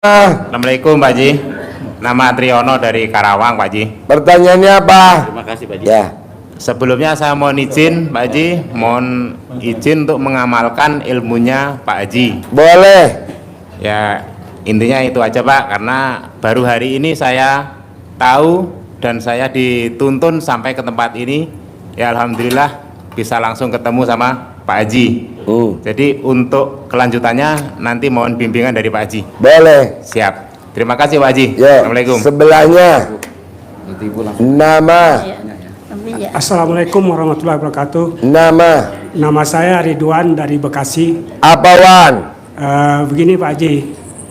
Assalamualaikum Pak Haji. Nama Triyono dari Karawang Pak Haji. Pertanyaannya apa? Terima kasih Pak Haji. Ya. Sebelumnya saya mohon izin Pak Haji, mohon izin untuk mengamalkan ilmunya Pak Haji. Boleh. Ya intinya itu aja Pak, karena baru hari ini saya tahu dan saya dituntun sampai ke tempat ini. Ya alhamdulillah bisa langsung ketemu sama Pak Haji. Jadi untuk kelanjutannya nanti mohon bimbingan dari Pak Haji. Boleh. Siap. Terima kasih Pak Haji. Yo, Assalamualaikum. sebelahnya nama. Assalamualaikum warahmatullahi wabarakatuh. Nama saya Ridwan dari Bekasi. apa Wan? Begini Pak Haji,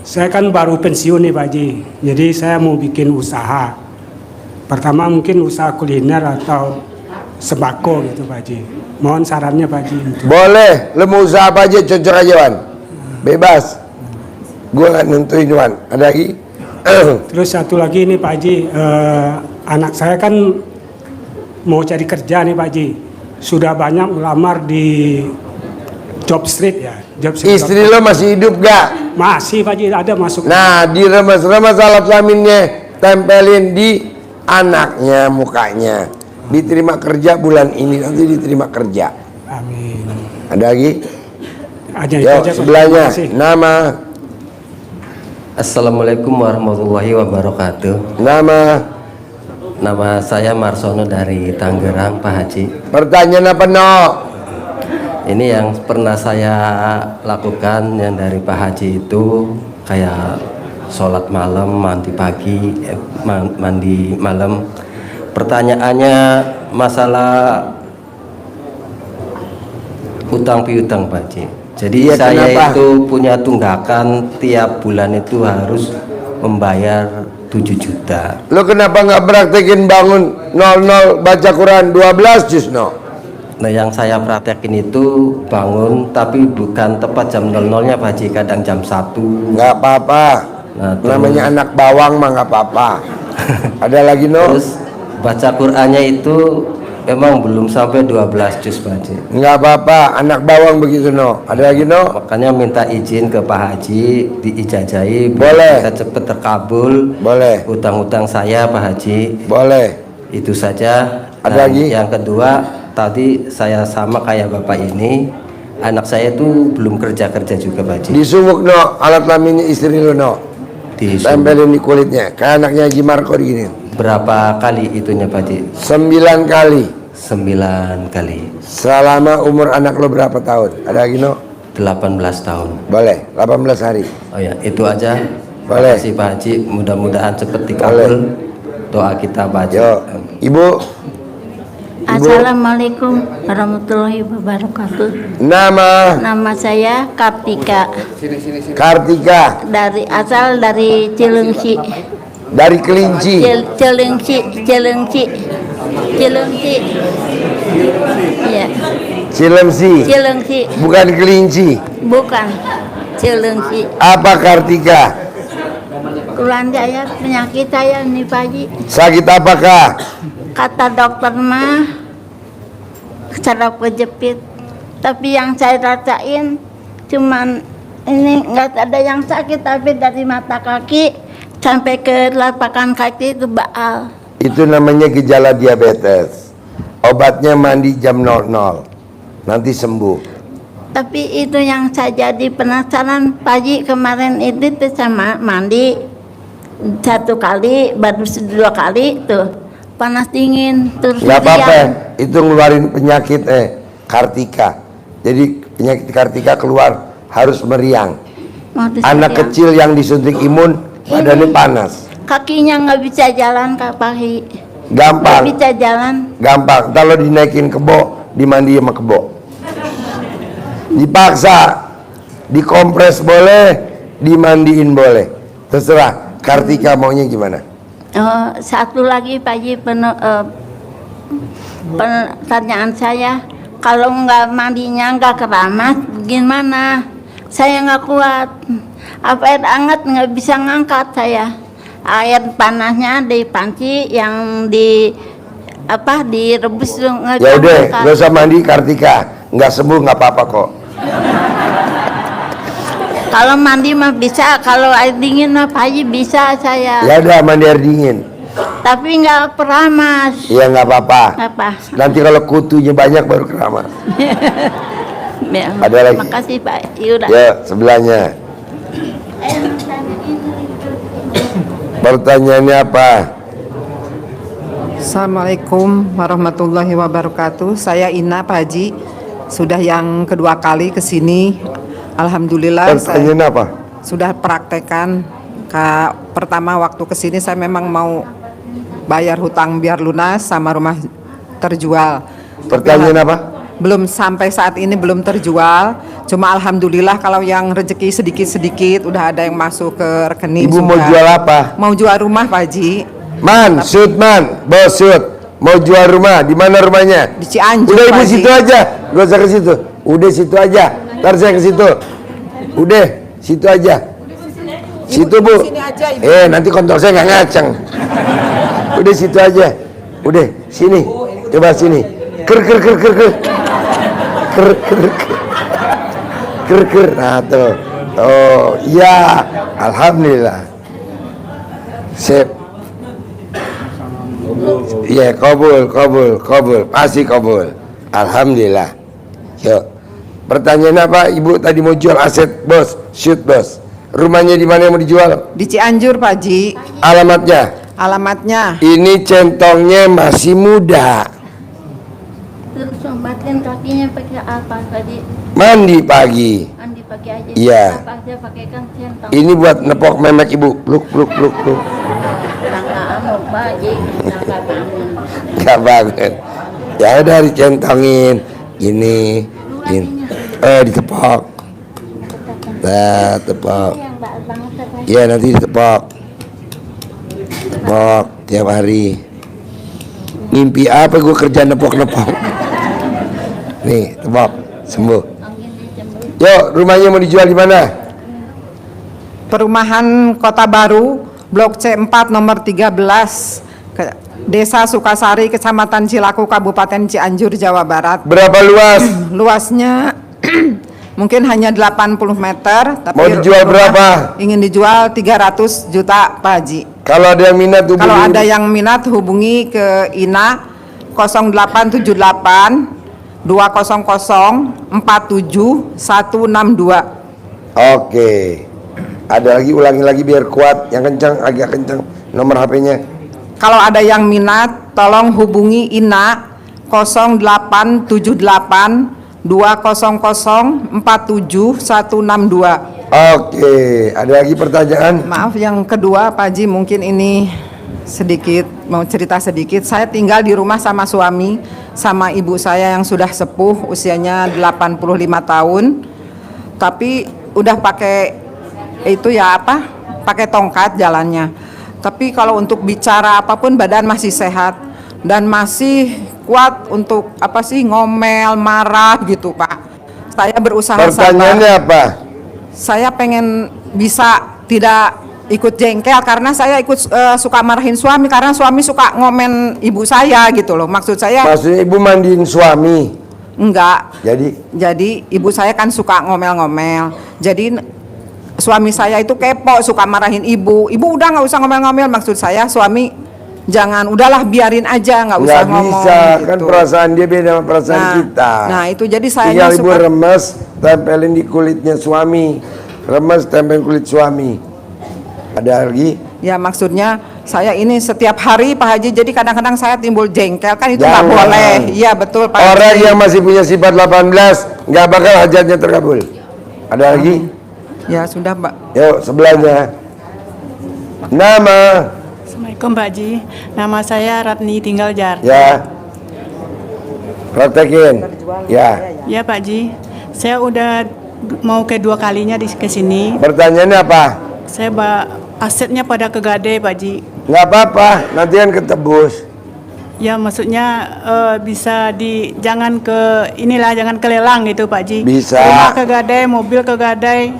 saya kan baru pensiun nih Pak Haji, jadi saya mau bikin usaha. Pertama mungkin usaha kuliner atau sembako gitu Pak Haji. Mohon sarannya Pak Haji. Boleh. Lu mau usaha apa aja, cocok aja Wan. Bebas. Gua nggak nentuin Wan. Ada lagi? Terus satu lagi nih Pak Haji, anak saya kan mau cari kerja nih Pak Haji. Sudah banyak melamar di job street ya. Job street. Istri lo masih hidup gak? Masih Pak Haji, ada masuk. Nah, diremas-remas alat kelaminnya, tempelin di anaknya mukanya. Diterima kerja bulan ini, nanti diterima kerja. Amin. Ada lagi? Aja itu Yo, aja, Pak. sebelahnya Terima kasih. nama. Assalamualaikum warahmatullahi wabarakatuh. Nama saya Marsono dari Tangerang Pak Haji. Pertanyaan apa no? Ini yang pernah saya lakukan yang dari Pak Haji itu kayak sholat malam, mandi pagi, mandi malam. Pertanyaannya masalah utang piutang Pak Haji. Jadi Iya, saya kenapa? itu punya tunggakan tiap bulan itu harus membayar 7 juta. Lo kenapa nggak praktekin bangun 00 baca Quran 12 juz no? Nah yang saya praktekin itu bangun tapi bukan tepat jam 00-nya Pak Haji, kadang jam 1. Nggak apa-apa. Nah, Namanya anak bawang mah nggak apa-apa. Ada lagi no? Terus baca Qur'annya itu memang belum sampai 12 juz Pak Haji. Nggak apa-apa. Anak bawang begitu no? Ada lagi no? Makanya minta izin ke Pak Haji diijazahi Boleh. bisa cepet terkabul. Boleh. Utang-utang saya Pak Haji. Boleh. Itu saja. Ada Dan lagi? yang kedua, tadi saya sama kayak Bapak ini, anak saya itu belum kerja-kerja juga Pak Haji. Disumuk no? Alat kelaminnya istri lo no? Tempelin di kulitnya. Kayak anaknya Haji Marco gini. Berapa kali itunya Pak Haji? 9 kali. 9 kali. Selama umur anak lo berapa tahun? Ada lagi no? 18 tahun. Boleh. 18 hari. Oh ya, itu aja. Boleh. Terima kasih Pak Haji, mudah-mudahan cepat dikabul doa kita Pak Haji. Yo, Ibu. Assalamualaikum warahmatullahi wabarakatuh. Nama Nama saya Kartika Kartika asal dari Cilengsi. dari Kelinci. Cilengsi. Iya, Cilemsi. Cilengsi. Bukan Kelinci. Bukan Cilengsi. Apa Kartika? Keluhan saya, penyakit saya nih Pak Haji. Sakit apakah? Kata dokter mah saraf kejepit. Tapi yang saya rasain cuman ini nggak ada yang sakit, tapi dari mata kaki sampai ke telapak kaki itu baal. Itu namanya gejala diabetes. Obatnya mandi jam 00. Nanti sembuh. Tapi itu yang saya jadi penasaran pagi kemarin itu tuh sama mandi 1 kali, baru 2 kali tuh panas dingin terus. Gak apa-apa. siang. Itu ngeluarin penyakit Kartika. Jadi penyakit Kartika keluar harus meriang. Modus Anak siang. kecil yang disuntik imun badannya panas. Kakinya nggak bisa jalan Kak Pahi. Nggak Gampang. bisa jalan. Gampang. Kalau dinaikin kebo, dimandi sama kebo. Dipaksa, dikompres boleh, dimandiin boleh. Terserah. Kartika maunya gimana? Satu lagi Pak Haji, pertanyaan saya, kalau nggak mandinya nggak keramas, gimana? Saya nggak kuat. Apa air hangat nggak bisa ngangkat saya. Air panasnya di panci yang direbus nggak Ya bisa udah, ngangkat. gak usah mandi Kartika. Nggak sembuh nggak apa-apa kok. Kalau mandi mah bisa, kalau air dingin mah Pak Haji bisa saya. Ya udah mandi air dingin. Tapi nggak pernah Mas. Ya nggak apa-apa. Apa? Nanti kalau kutunya banyak baru keramas. Ya, Ada lagi? makasih Pak. Yaudah. Ya sebelahnya. Pertanyaannya apa? Assalamualaikum warahmatullahi wabarakatuh. Saya Ina Pak Haji. Sudah yang kedua kali ke sini. Alhamdulillah saya Pertanyaan apa? sudah praktekkan. Pertama waktu ke sini saya memang mau bayar hutang biar lunas sama rumah terjual. Pertanyaan apa? Belum sampai saat ini belum terjual. Cuma alhamdulillah kalau yang rezeki sedikit-sedikit udah ada yang masuk ke rekening. Ibu mau sudah. jual apa? Mau jual rumah Pak Haji. Man, shoot man, bos shoot. Mau jual rumah, di mana rumahnya? Di Cianjur. Udah ibu Pak Haji. situ aja, gak usah ke situ. Udah situ aja, ntar saya ke situ. Udah, situ aja. Situ bu. Sini aja, Ibu. Nanti kontol saya nggak ngaceng. Udah situ aja. Udah, sini. Coba sini. Ker. Nah tuh. Oh, iya. Alhamdulillah. Sip. Iya, kabul. Pasti kabul. Alhamdulillah. Yuk. Pertanyaan apa? Ibu tadi mau jual aset, bos. Shoot, bos. Rumahnya di mana yang mau dijual? Di Cianjur Pak Haji. Alamatnya? Alamatnya Ini centongnya masih muda. Terus obatin kakinya pakai apa tadi? Mandi pagi. Mandi pagi aja. Iya. Apa aja pakai kan centong. Ini buat nepok memek ibu. Pluk. Tangga anu Pak Haji, tangga bangun. Gak banget. Ya udah dicentongin. Ini. Ditepok. Nah, tepok. Yang banget Pak Haji. Iya nanti ditepok. Tepok tiap hari. Mimpi apa gue kerja nepok. Nih, tepok. Sembuh. Yuk, rumahnya mau dijual di mana? Perumahan Kota Baru, Blok C4 nomor 13, Desa Sukasari, Kecamatan Cilaku, Kabupaten Cianjur, Jawa Barat. Berapa luas? Luasnya mungkin hanya 80 meter, tapi Mau dijual rumah berapa? Ingin dijual 300 juta Pak Haji. Kalau ada yang minat hubungi. Kalau ada yang minat hubungi ke Ina 0878 200 47 162. Oke. Ada lagi, ulangi lagi biar kuat. Yang kencang, agak kencang. Nomor HP-nya. Kalau ada yang minat, tolong hubungi Ina 0878 200 47 162. Oke. Ada lagi pertanyaan? Maaf yang kedua Pak Haji, mungkin ini sedikit, mau cerita sedikit. Saya tinggal di rumah sama suami, sama ibu saya yang sudah sepuh, usianya 85 tahun. Tapi udah pakai itu ya apa? Pakai tongkat jalannya. Tapi kalau untuk bicara apapun badan masih sehat dan masih kuat untuk apa sih ngomel, marah gitu Pak. Saya berusaha Pertanyaannya sabar. apa? Saya pengen bisa tidak ikut jengkel karena saya ikut suka marahin suami karena suami suka ngomen ibu saya gitu loh. Maksud saya Maksudnya ibu mandiin suami. enggak. Jadi Ibu saya kan suka ngomel-ngomel. Jadi suami saya itu kepo, suka marahin ibu. Ibu udah nggak usah ngomel-ngomel. Maksud saya suami jangan, udahlah biarin aja, nggak usah nggak ngomong. bisa, gitu. kan perasaan dia beda sama perasaan kita. Nah itu jadi saya Tinggal ibu suka. remes, tempelin di kulitnya suami. Remes, tempelin kulit suami. Ada lagi? Ya maksudnya saya ini setiap hari Pak Haji, jadi kadang-kadang saya timbul jengkel, kan itu nggak Jangan. boleh. Iya betul Pak Orang Haji. yang masih punya sifat 18 nggak bakal hajatnya terkabul. Ada lagi? Ya sudah Mbak. Yuk sebelahnya. Nama? Assalamualaikum Pak Haji, nama saya Ratni tinggal Jar. Ya. Praktekin. Ya. Ya Pak Haji, saya udah mau kedua kalinya ke sini. Pertanyaannya apa? Saya asetnya pada kegade Pak Haji. Nggak apa-apa, nanti kan ketebus. Ya maksudnya bisa jangan jangan ke lelang gitu Pak Haji. Bisa. Rumah kegade, mobil kegade,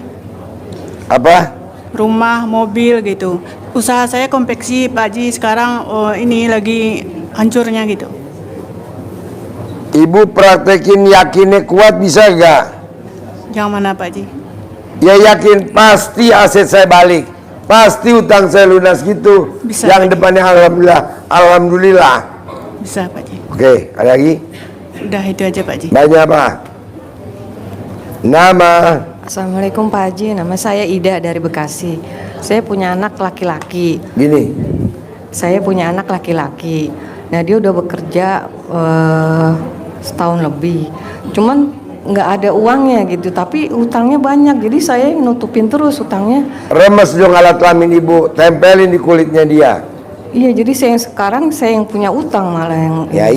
Apa? rumah, mobil gitu. Usaha saya konveksi Pak Haji, sekarang ini lagi hancurnya gitu. Ibu praktekin yakinnya kuat bisa nggak? Yang mana Pak Haji? Ya yakin pasti aset saya balik, pasti utang saya lunas gitu. Bisa, Yang Pak. depannya alhamdulillah, alhamdulillah. Bisa Pak Haji. Oke, ada lagi? Udah itu aja Pak Haji. Banyak apa? Nama? Assalamualaikum Pak Haji, nama saya Ida dari Bekasi. Saya punya anak laki-laki. Gini, Saya punya anak laki-laki. Nah dia udah bekerja setahun lebih. Cuman nggak ada uangnya gitu, tapi utangnya banyak. Jadi saya yang nutupin terus utangnya. remes dong alat kelamin ibu, tempelin di kulitnya dia. Iya, jadi sekarang saya yang punya utang malah yang. Ya,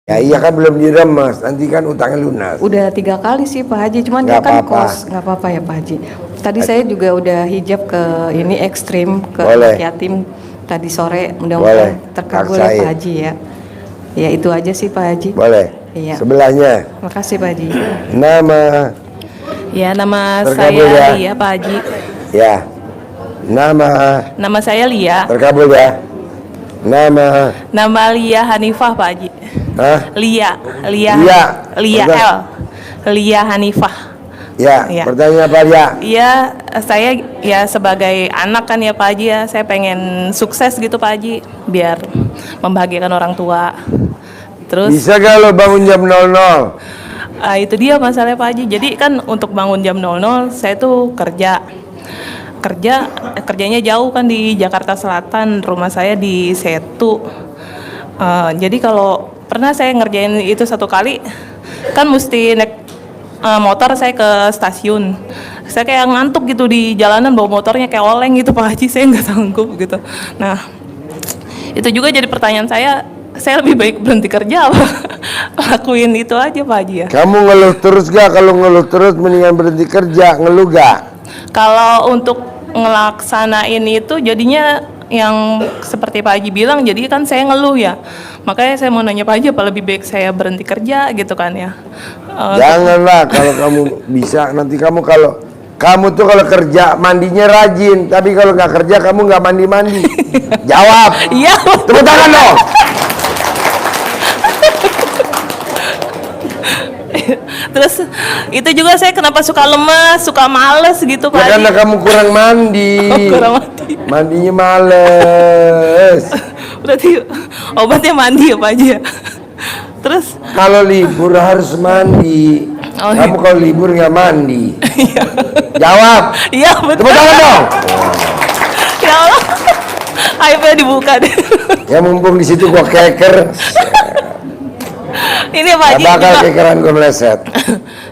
ya iya kan belum diremes, nanti kan utangnya lunas. Udah 3 kali sih Pak Haji, cuman Nggak dia kan apa-apa. kos, nggak apa-apa ya Pak Haji. Tadi saya juga udah hijab ke ini ekstrim ke Boleh. anak yatim tadi sore, Boleh. mudah-mudahan terkabul ya Paksain. Pak Haji ya. Ya itu aja sih Pak Haji. Boleh. Iya. Sebelahnya, Makasih Pak Haji. nama, Ya, nama Terkabul saya ya. Lia, Pak Haji. ya, nama, Nama saya Lia. terkabul ya. Nama, Nama Lia Hanifah, Pak Haji. hah? Lia, Lia. Lia Betul. L. Lia Hanifah. Ya, Iya. pertanyaan apa ya? Iya, saya ya sebagai anak kan ya Pak Haji ya, saya pengen sukses gitu Pak Haji, biar membahagiakan orang tua. Terus Bisa gak lo bangun jam 00? itu dia masalahnya Pak Haji. Jadi kan untuk bangun jam 00 saya tuh kerjanya jauh kan di Jakarta Selatan, rumah saya di Setu. Jadi kalau pernah saya ngerjain itu 1 kali kan mesti naik motor saya ke stasiun. Saya kayak ngantuk gitu di jalanan, bawa motornya kayak oleng gitu Pak Haji, saya nggak sanggup gitu. Nah itu juga jadi pertanyaan saya lebih baik berhenti kerja apa lakuin itu aja Pak Haji ya. Kamu ngeluh terus gak? Kalau ngeluh terus mendingan berhenti kerja, ngeluh gak? Kalau untuk ngelaksanain itu jadinya yang seperti Pak Haji bilang, jadi kan saya ngeluh ya. Makanya saya mau nanya Pak Haji, apa lebih baik saya berhenti kerja gitu kan ya. Janganlah, kalau kamu bisa nanti kamu tuh kalau kerja mandinya rajin, tapi kalau nggak kerja kamu nggak mandi. Jawab. Iya. Tepuk tangan dong. Terus itu juga saya kenapa suka lemas, suka males gitu Pak Ya Haji. karena kamu kurang mandi. Kurang mandi. Mandinya males. Berarti obatnya mandi ya Pak Haji ya. Terus Kalau libur harus mandi. Oh, Kamu iya. kalau libur nggak mandi. Jawab. iya betul. Tepuk tangan dong. Ya Allah. Aibnya dibuka deh. Ya mumpung di situ gua keker. Ini Pak Gak Haji. bakal juga- kekeran gua meleset.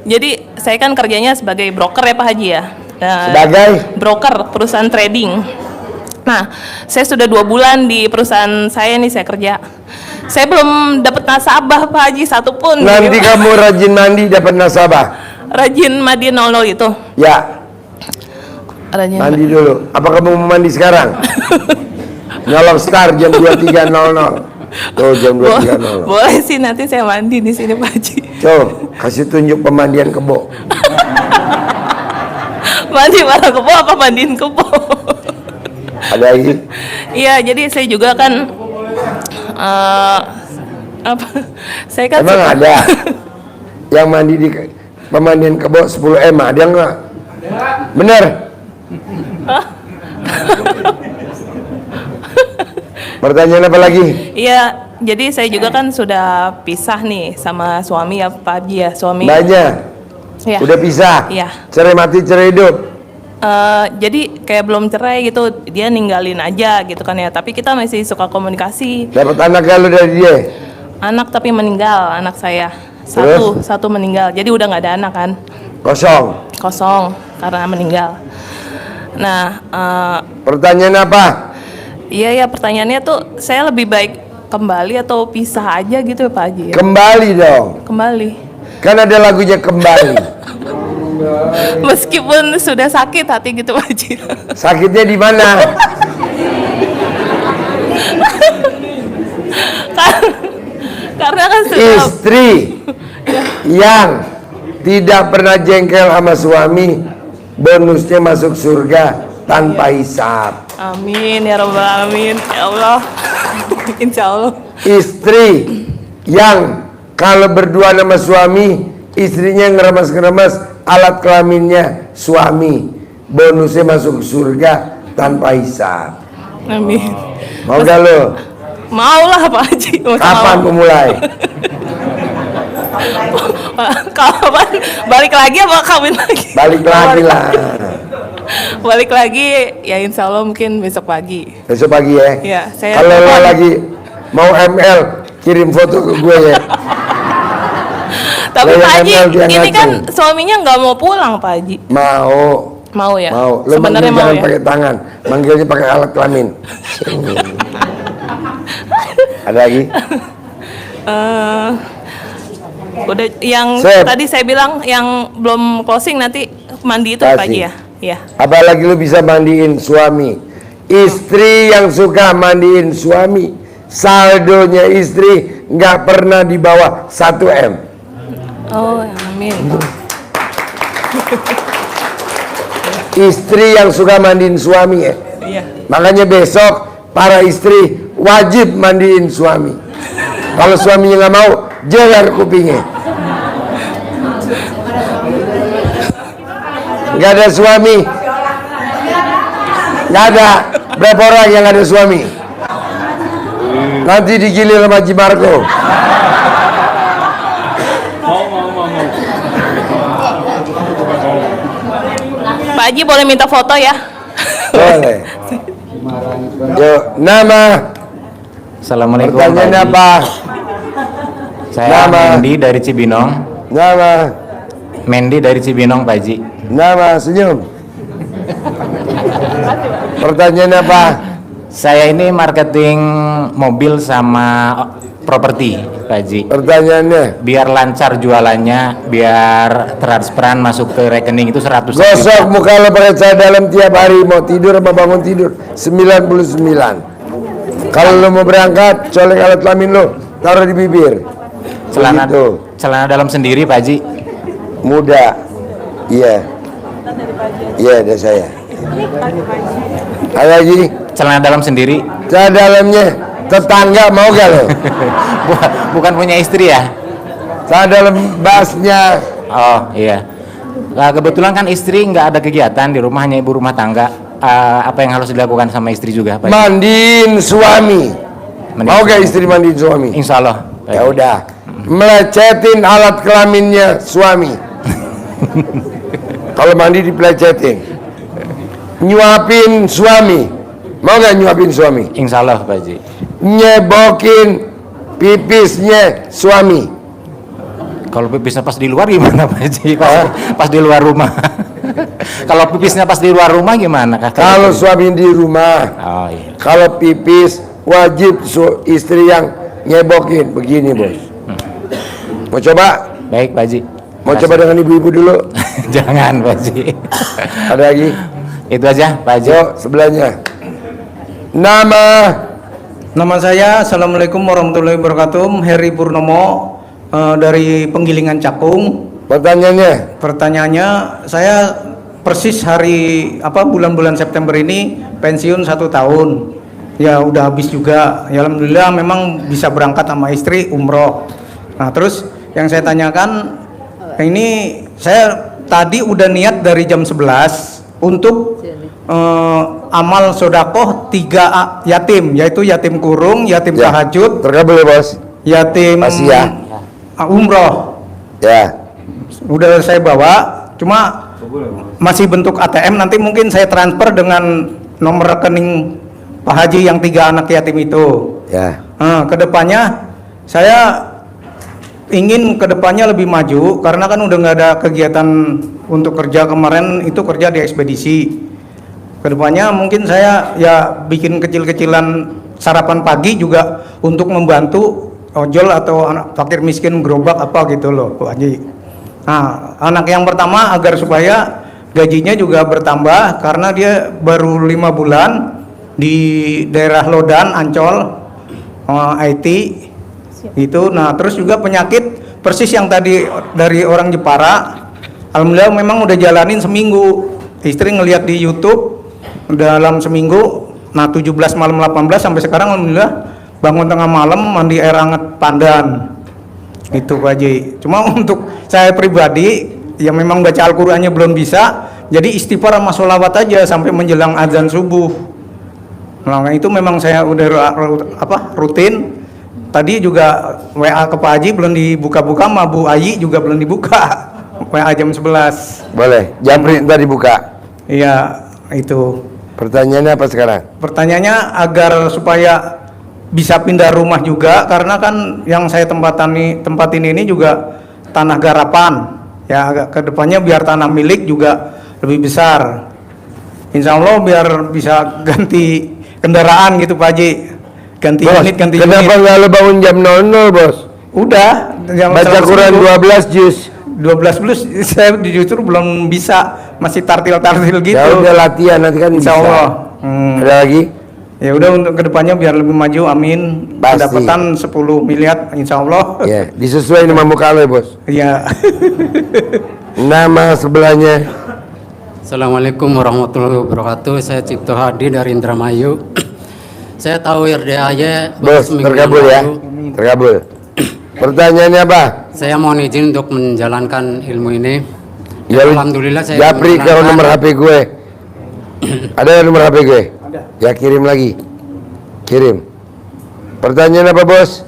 Jadi saya kan kerjanya sebagai broker ya Pak Haji ya. Sebagai? Broker perusahaan trading. Nah, saya sudah 2 bulan di perusahaan saya nih saya kerja. Saya belum dapat nasabah Pak Haji satupun. Nanti Jadi, kamu rajin mandi dapat nasabah. rajin mandi 00 itu. Ya, Rajin mandi dulu. Apa kamu mau mandi sekarang? Nyolong start jam 23.00. Tuh jam 23.00. Boleh sih nanti saya mandi di sini Pak Haji. Tuh, kasih tunjuk pemandian kebo. Mandi barang kebo apa mandiin kebo? Ada lagi? Iya, jadi saya juga kan apa? Saya kan Emang suka- ada yang mandi di pemandian kebo 10 M ada nggak? Bener? Pertanyaan apa lagi? Iya, jadi saya juga kan sudah pisah nih sama suami ya Pak Haji ya, suami. Banyak. Ya. Udah pisah. Iya. Cerai mati, cerai hidup. Jadi kayak belum cerai gitu, dia ninggalin aja gitu kan ya. Tapi kita masih suka komunikasi. Dapat anak kalau dari dia. Anak tapi meninggal, anak saya Terus? satu meninggal. Jadi udah nggak ada anak kan, Kosong. kosong karena meninggal. Nah, Pertanyaan apa? iya ya pertanyaannya tuh saya lebih baik kembali atau pisah aja gitu ya Pak Haji ya? Kembali dong. Kembali. Kan ada lagunya kembali. Meskipun sudah sakit hati gitu Pak Haji. Sakitnya di mana? Karena kan sudah Istri yang tidak pernah jengkel sama suami, bonusnya masuk surga tanpa hisab. Amin ya rabbal alamin. Ya Allah. Insya Allah. Istri yang kalau berdua sama suami, istrinya ngeremes-ngeremes alat kelaminnya suami, bonusnya masuk surga tanpa hisab. Amin. Mau gak lo? Mau lah Pak Haji. Kapan memulai? Kapan? Balik lagi apa kawin lagi? Balik lagi lah. Balik lagi ya insya Allah mungkin besok pagi. Besok pagi ya. Iya, saya Kalau lo telepon. lagi mau ML, kirim foto ke gue ya. Tapi Kalau Pak Haji, ML dia ini kan ngaceng. suaminya nggak mau pulang Pak Haji. Mau. Mau ya? Mau. Lo Sebenarnya manggil mau jangan ya? pakai tangan, manggilnya pakai alat kelamin. Ada lagi? Udah yang Sip. tadi saya bilang yang belum closing nanti mandi itu Pak Haji ya? Iya. Apalagi lu bisa mandiin suami. Istri yang suka mandiin suami, saldonya istri nggak pernah di bawah 1 M. Oh, amin. Istri yang suka mandiin suami ya. Iya. Makanya besok para istri wajib mandiin suami. Kalau suaminya nggak mau, jeler kupingnya. Nggak ada suami. Nggak ada. Berapa orang yang ada suami? Nanti digilir sama Haji Marco. Pak Haji boleh minta foto ya? Boleh. Yo, nama. Assalamualaikum. Pertanyaannya Pak Haji. apa? Saya Nama. Mendi dari Cibinong. Nama. Mendi dari Cibinong Pak Haji. Nama, senyum. Pertanyaannya apa? Saya ini marketing mobil sama properti Pak Haji. Pertanyaannya. Biar lancar jualannya, biar transferan masuk ke rekening itu 100 Gosok muka lo pakai cahaya dalam tiap hari, mau tidur apa bangun tidur 99. Kalau lo mau berangkat, colek alat kelamin lo, taruh di bibir. celana Begitu. celana dalam sendiri Pak Haji. Muda. Iya. Iya, ada saya. Ada lagi? Celana dalam sendiri. Cahaya dalamnya tetangga mau gak lo? Bukan punya istri ya? Cahaya dalam basnya. Oh iya. Kebetulan kan istri nggak ada kegiatan di rumah, hanya ibu rumah tangga. Apa yang harus dilakukan sama istri juga Pak Haji? Mandiin suami. Mau gak istri mandiin suami? Insya Allah. Ya udah. Melecetin alat kelaminnya suami. Kalau mandi dipelecetin. Nyuapin suami. Mau gak nyuapin suami? Insya Allah Pak Haji. Nyebokin pipisnya suami. Kalau pipisnya pas di luar gimana Pak Haji? Pas di luar rumah. Kalau pipisnya pas di luar rumah gimana? Kalau suami di rumah. Oh iya. Kalau pipis wajib istri yang nyebokin. Begini bos. Mau coba? Baik Pak Haji. Mau coba dengan ibu-ibu dulu? Jangan Pak Haji. Ada lagi? Itu aja Pak Haji. Yuk sebelahnya. Nama. Nama saya, Assalamualaikum warahmatullahi wabarakatuh, Heri Purnomo dari Penggilingan Cakung. Pertanyaannya? Pertanyaannya, saya persis bulan-bulan September ini pensiun 1 tahun. Ya udah habis juga. Ya alhamdulillah memang bisa berangkat sama istri umroh. Nah terus yang saya tanyakan, ini saya tadi udah niat dari jam 11 untuk amal sodakoh 3 yatim, yaitu yatim kurung, yatim Ya. tahajud, Terkabul ya bos. yatim Masih ya? umroh. Ya. Udah saya bawa, cuma masih bentuk ATM. Nanti mungkin saya transfer dengan nomor rekening Pak Haji yang 3 anak yatim itu. Ya. Kedepannya saya ingin kedepannya lebih maju, karena kan udah nggak ada kegiatan untuk kerja. Kemarin itu kerja di ekspedisi. Kedepannya mungkin saya ya bikin kecil-kecilan sarapan pagi juga untuk membantu ojol atau anak fakir miskin gerobak apa gitu loh Pak Haji. Nah, anak yang pertama agar supaya gajinya juga bertambah, karena dia baru 5 bulan di daerah Lodan, Ancol, IT itu. Nah terus juga penyakit persis yang tadi dari orang Jepara. Alhamdulillah memang udah jalanin seminggu. Istri ngelihat di YouTube dalam seminggu, nah 17 malam 18 sampai sekarang alhamdulillah bangun tengah malam mandi air hangat pandan. Itu Pak Haji. Cuma untuk saya pribadi yang memang baca Al-Qur'annya belum bisa, jadi istighfar sama sholawat aja sampai menjelang azan subuh. Nah, itu memang saya udah rutin. Tadi juga WA ke Pak Haji belum dibuka-buka, sama Bu Ayi juga belum dibuka. WA jam 11. Boleh, Japri ntar dibuka. Iya, itu. Pertanyaannya apa sekarang? Pertanyaannya agar supaya bisa pindah rumah juga, karena kan yang saya tempatin ini juga tanah garapan. Ya, kedepannya biar tanah milik juga lebih besar. Insya Allah biar bisa ganti kendaraan gitu Pak Haji. Ganti Bos, unit, ganti kenapa unit. nggak lo bangun jam 00 bos? Udah. Baca Quran 12 juz. 12 plus saya justru belum bisa, masih tartil-tartil gitu. Ya udah latihan nanti kan Insya bisa. Allah. Ada lagi? Ya udah untuk kedepannya biar lebih maju, amin. Pasti. Pendapatan 10 miliar, insya Allah. Ya, disesuai dengan muka lo ya bos. Iya. Nama sebelahnya. Assalamualaikum warahmatullahi wabarakatuh. Saya Cipto Hadi dari Indramayu. Saya tahu RDAY Bos, terkabul ya. Terkabul. Pertanyaannya apa? Saya mohon izin untuk menjalankan ilmu ini. Ya, Alhamdulillah saya Japri kalau nomor HP gue. Ada nomor HP gue? Ya kirim lagi. Kirim. Pertanyaan apa bos?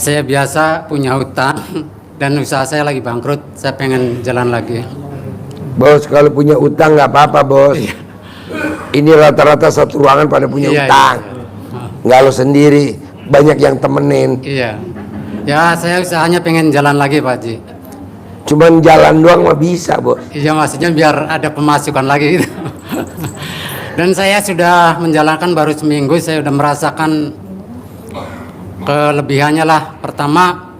Saya biasa punya hutang dan usaha saya lagi bangkrut. Saya pengen jalan lagi. Bos kalau punya utang nggak apa-apa bos. Ini rata-rata satu ruangan pada punya utang. Nggak lo sendiri, banyak yang temenin. Iya. Ya saya usahanya pengen jalan lagi Pak Haji. Cuman jalan doang mah bisa bos. Iya maksudnya biar ada pemasukan lagi gitu. Dan saya sudah menjalankan baru seminggu, saya sudah merasakan kelebihannya lah. Pertama,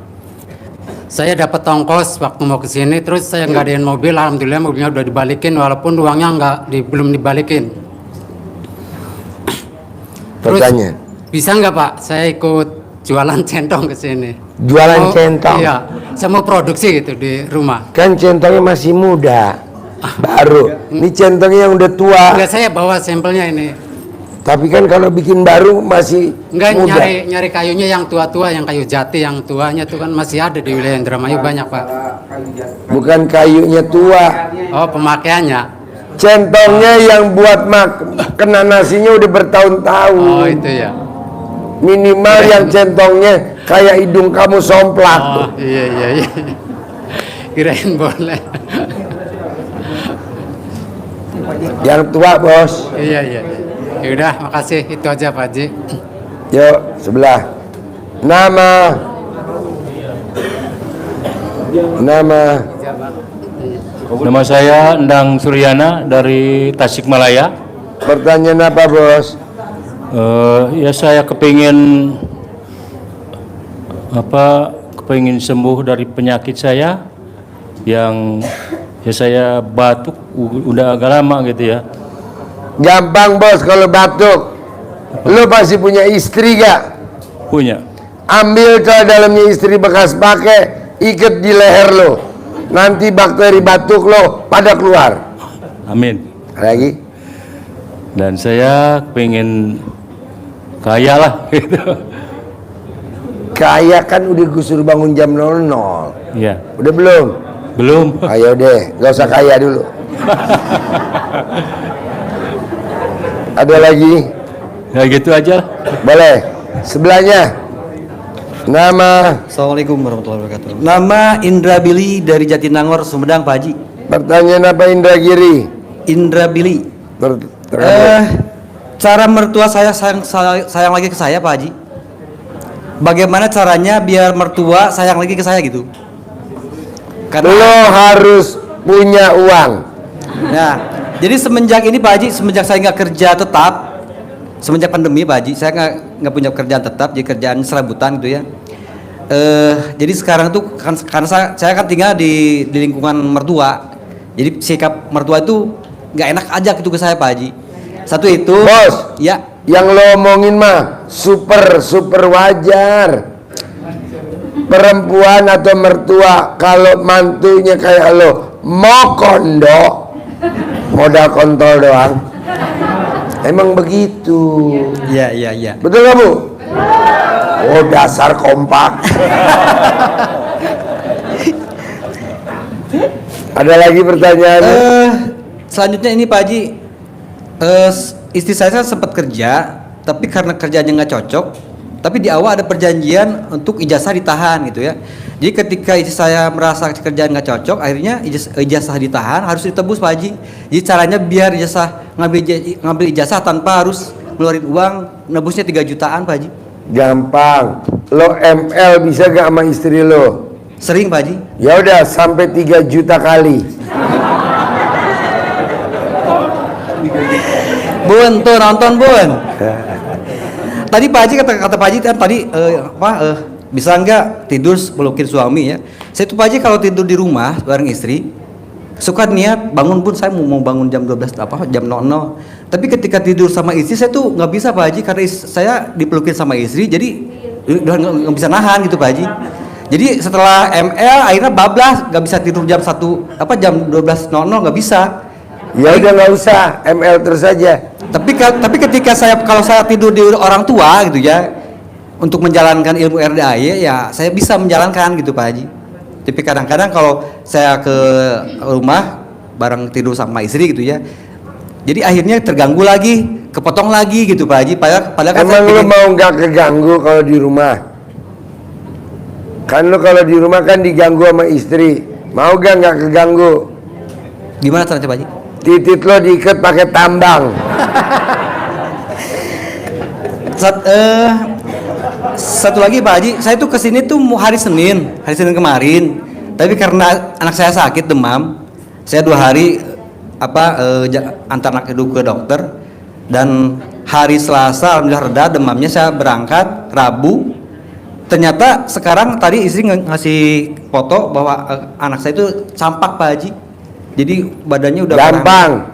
saya dapat ongkos waktu mau ke sini, terus saya ngadain mobil, alhamdulillah mobilnya udah dibalikin walaupun uangnya belum dibalikin. Terus Pertanyaan. bisa nggak Pak, saya ikut jualan centong ke sini? Jualan centong? Iya, saya mau produksi gitu di rumah. Kan centongnya masih muda, baru. Ini centongnya yang udah tua. Enggak, saya bawa sampelnya ini. Tapi kan kalau bikin baru masih Enggak, muda. nyari kayunya yang tua-tua, yang kayu jati yang tuanya tuh kan masih ada di wilayah Indramayu banyak Pak. Bukan kayunya tua. Oh, pemakaiannya. Centongnya yang buat kena nasinya udah bertahun-tahun. Oh, itu ya. Minimal yang centongnya kayak hidung kamu somplak. Oh, iya. Kirain boleh. Yang tua bos. Iya. Ya udah, makasih. Itu aja Pak Haji. Yuk, sebelah. Nama. Nama saya Endang Suryana dari Tasikmalaya. Pertanyaan apa bos? Ya saya kepingin sembuh dari penyakit saya yang ya saya batuk udah agak lama gitu ya. Gampang bos kalau batuk. Lu pasti punya istri gak? Punya. Ambil ke dalamnya istri bekas pakai, ikat di leher lo. Nanti bakteri batuk lo pada keluar. Amin. Lagi. Dan saya pengen kaya lah gitu. Kaya kan udah gusur bangun jam 00. Iya. Udah belum? Belum. Ayo deh, gak usah kaya dulu. Ada lagi? Ya gitu aja. Boleh. Sebelahnya. Nama. Assalamualaikum warahmatullahi wabarakatuh. Nama Indra Billy dari Jatinangor, Sumedang, Pak Haji. Pertanyaan apa Indra Giri? Indra Billy. Cara mertua saya sayang lagi ke saya, Pak Haji. Bagaimana caranya biar mertua sayang lagi ke saya gitu? Lo harus punya uang. Nah, jadi semenjak ini Pak Haji, semenjak saya nggak kerja tetap, semenjak pandemi Pak Haji, saya nggak punya kerjaan tetap, jadi kerjaan serabutan gitu ya. Jadi sekarang tuh karena saya kan tinggal di lingkungan mertua, jadi sikap mertua itu nggak enak aja gitu ke saya Pak Haji. Satu itu. Bos. Ya. Yang lo omongin mah super wajar. perempuan atau mertua kalau mantunya kayak lo mau kondo, modal kontol doang. Emang begitu. Iya. Betul nggak Bu? Oh, dasar kompak. Ada lagi pertanyaan? Selanjutnya ini Pak Haji, istri saya sempat kerja, tapi karena kerjanya nggak cocok, tapi di awal ada perjanjian untuk ijazah ditahan gitu ya. Jadi ketika istri saya merasa kerjaan nggak cocok, akhirnya ijazah ditahan harus ditebus Pak Haji. Jadi caranya biar ngambil ijazah tanpa harus ngeluarin uang, nebusnya 3 jutaan Pak Haji. Gampang. Lo ML bisa gak sama istri lo? Sering Pak Haji. Ya udah sampai 3 juta kali. Bun, tuh nonton Bun. Tadi Pak Haji kata Pak Haji tadi bisa nggak tidur pelukin suami ya? Saya tuh Pak Haji kalau tidur di rumah bareng istri suka niat bangun Bun, saya mau bangun jam 12 jam 00. Tapi ketika tidur sama istri saya tuh nggak bisa Pak Haji karena saya dipelukin sama istri, jadi udah nggak bisa nahan gitu Pak Haji. Jadi setelah ML akhirnya bablas, nggak bisa tidur jam 12.00 nggak bisa. Ya udah nggak usah ML terus aja. Tapi ketika kalau saya tidur di orang tua gitu ya, untuk menjalankan ilmu RDAY ya saya bisa menjalankan gitu Pak Haji. Tapi kadang-kadang kalau saya ke rumah bareng tidur sama istri gitu ya, jadi akhirnya terganggu lagi, kepotong lagi gitu Pak Haji. Padahal kan emang lu mau nggak keganggu kalau di rumah? Kan lu kalau di rumah kan diganggu sama istri, mau nggak keganggu? Gimana caranya Pak Haji? Titit lo diikat pakai tambang. Satu lagi Pak Haji, saya tuh kesini tuh hari Senin kemarin, tapi karena anak saya sakit demam, saya 2 hari antar anak itu ke dokter, dan hari Selasa alhamdulillah reda demamnya, saya berangkat Rabu. Ternyata sekarang tadi istri ngasih foto bahwa anak saya itu campak Pak Haji. Jadi badannya udah gampang.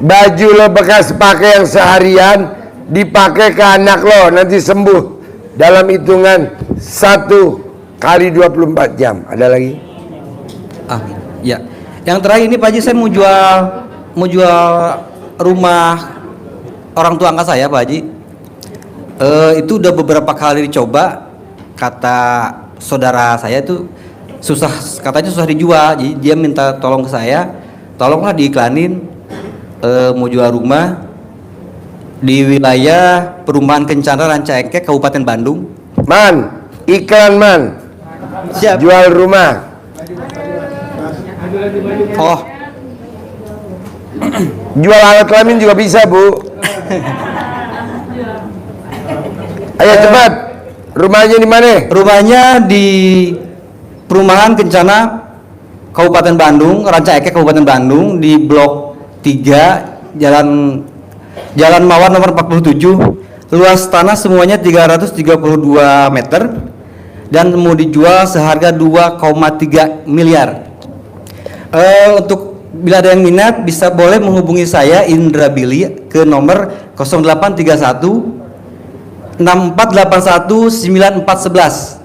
Baju lo bekas pakai yang seharian dipakai ke anak lo, nanti sembuh dalam hitungan 1 kali 24 jam. Ada lagi? Amin. Ya. Yang terakhir ini Pak Haji, saya mau jual rumah orang tua angkat saya Pak Haji. Itu udah beberapa kali dicoba, kata saudara saya itu katanya susah dijual. Jadi dia minta tolong ke saya, tolonglah diiklanin, mau jual rumah di wilayah Perumahan Kencana Rancaekek Kabupaten Bandung. Man, iklan man. Siap. Jual rumah. Oh. Jual alat kelamin juga bisa Bu. Ayo cepat. Rumahnya di mana? Rumahnya di Perumahan Kencana Kabupaten Bandung, Rancaekek Kabupaten Bandung, di Blok 3 Jalan Mawar nomor 47. Luas tanah semuanya 332 meter dan mau dijual seharga 2,3 miliar. Untuk bila ada yang minat bisa boleh menghubungi saya Indra Billy ke nomor 0831 6481 9411.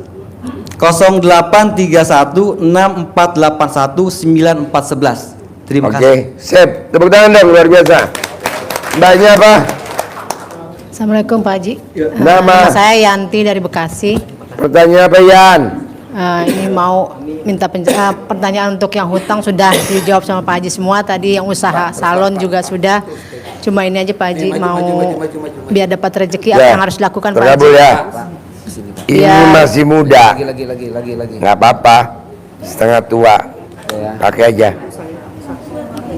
0831 6481 9411. Terima kasih. Oke, sip. Tepuk tangan dong, luar biasa. Mbaknya apa? Assalamualaikum Pak Haji. Nama saya Yanti dari Bekasi. Pertanyaan apa Yan? Ini mau minta pertanyaan untuk yang hutang sudah dijawab sama Pak Haji semua. Tadi yang usaha salon juga sudah. Cuma ini aja Pak Haji mau biar dapat rezeki apa yang harus dilakukan Pak Haji? Tergabung ya. Ini masih muda. Lagi. Nggak apa-apa. Setengah tua. Pakai aja.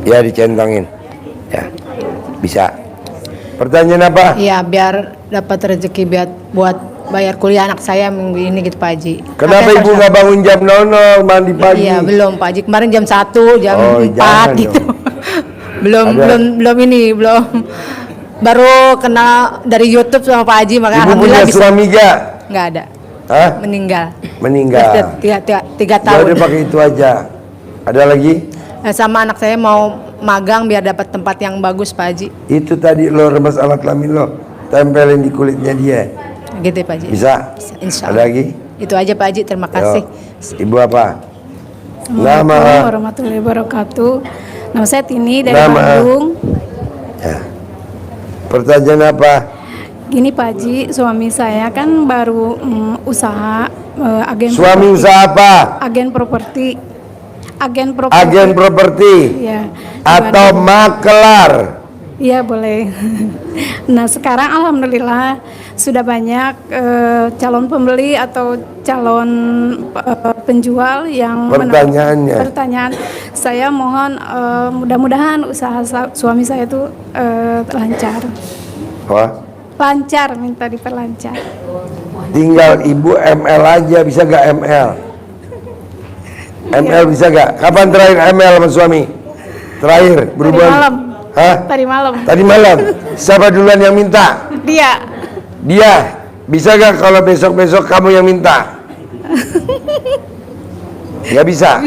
Ya dicentongin. Ya. Bisa. Pertanyaan apa? Iya, biar dapat rezeki buat bayar kuliah anak saya minggu ini gitu Pak Haji. Kenapa Ibu nggak bangun jam 00 mandi pagi? Iya, belum Pak Haji. Kemarin jam 1, jam 4 gitu. belum baru kenal dari YouTube sama Pak Haji, makanya Ibu alhamdulillah punya suami gak? Nggak ada. Hah? Meninggal. Sudah 3 tahun. Ya udah pakai itu aja. Ada lagi? Sama anak saya mau magang biar dapat tempat yang bagus Pak Haji. Itu tadi lo remas alat kelamin lo, tempelin di kulitnya dia. Gitu Pak Haji. Bisa? Insya Ada Allah. lagi? Itu aja Pak Haji, terima kasih. Ibu apa? Assalamualaikum warahmatullahi wabarakatuh. Nama saya Tini dari Bandung. Ya. Pertanyaan apa? Gini Pak Haji, suami saya kan baru usaha agen. Suami properti. usaha apa? Agen properti. Agen properti. Iya. Atau makelar. Iya boleh. Nah sekarang alhamdulillah sudah banyak calon pembeli atau calon penjual yang Pertanyaannya. pertanyaan. Saya mohon mudah-mudahan usaha suami saya itu lancar. Wah. Lancar, minta diperlancar. Tinggal ibu ML aja, bisa gak ML? ML bisa gak? Kapan terakhir ML sama suami? Terakhir berhubungan? Tadi malam. Hah? Tadi malam. Tadi malam. Siapa duluan yang minta? Dia. Dia. Bisa gak kalau besok-besok kamu yang minta? Gak bisa?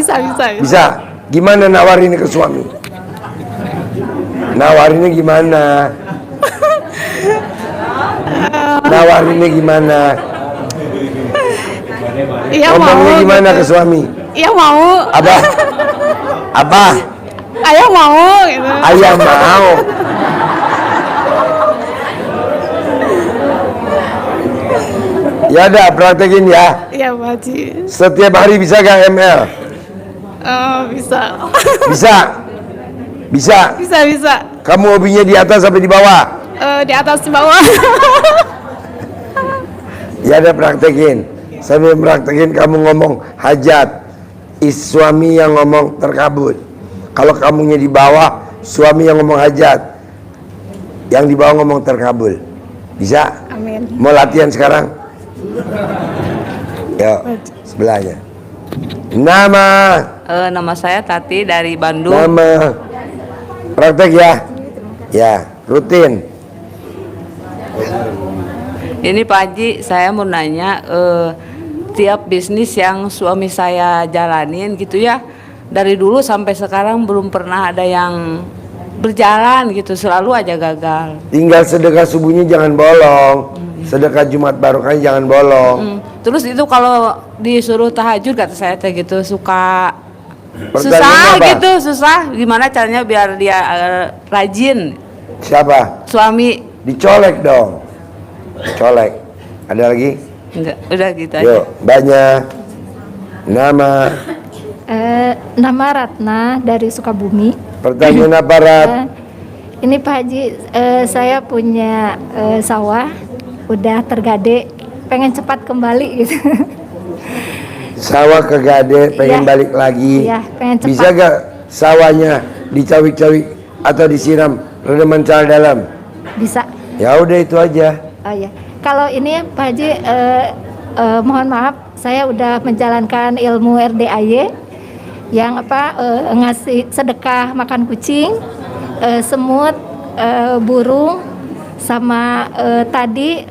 Bisa. Gimana nawarinnya ke suami? Nawarinnya gimana? Nawarinnya gimana? Iya Ngomongnya mau. gimana gitu. ke suami? Iya mau. Apa? Ayah mau. Gitu. Ayah mau. Ya udah praktekin ya. Iya Pak Haji. Setiap hari bisa gak ML? Bisa. Bisa. Bisa. Bisa. Kamu hobinya di atas sampai di bawah? Di atas di bawah. Ya udah praktekin. Sambil praktekin kamu ngomong hajat. Suami yang ngomong terkabul. Kalau kamunya di bawah, suami yang ngomong hajat. Yang di bawah ngomong terkabul. Bisa? Amin. Mau latihan sekarang? Yuk, sebelahnya. Nama? Nama saya Tati dari Bandung. Nama? Praktek ya? Ya, rutin. Ini Pak Haji, saya mau nanya, tiap bisnis yang suami saya jalanin gitu ya, dari dulu sampai sekarang belum pernah ada yang berjalan gitu, selalu aja gagal. Tinggal sedekah subuhnya jangan bolong. Sedekah Jumat Barokahnya jangan bolong. Terus itu kalau disuruh tahajud kata saya teh gitu suka Pertanyaan susah apa? gitu, susah. Gimana caranya biar dia rajin? Siapa? Suami. Dicolek dong. Colek. Ada lagi? Enggak, udah gitu aja. Yuk, banyak. Nama? Nama Ratna dari Sukabumi. Pertanyaan apa, Rat? Ini Pak Haji, saya punya sawah, udah tergade, pengen cepat kembali gitu. Sawah kegade, pengen Iya. balik lagi. Iya, pengen cepat. Bisa gak sawahnya dicawik-cawik atau disiram redeman cal dalam? Bisa. Ya udah itu aja. Oh ya, kalau ini Pak Haji, mohon maaf, saya udah menjalankan ilmu RDAY yang ngasih sedekah makan kucing, semut, burung, sama tadi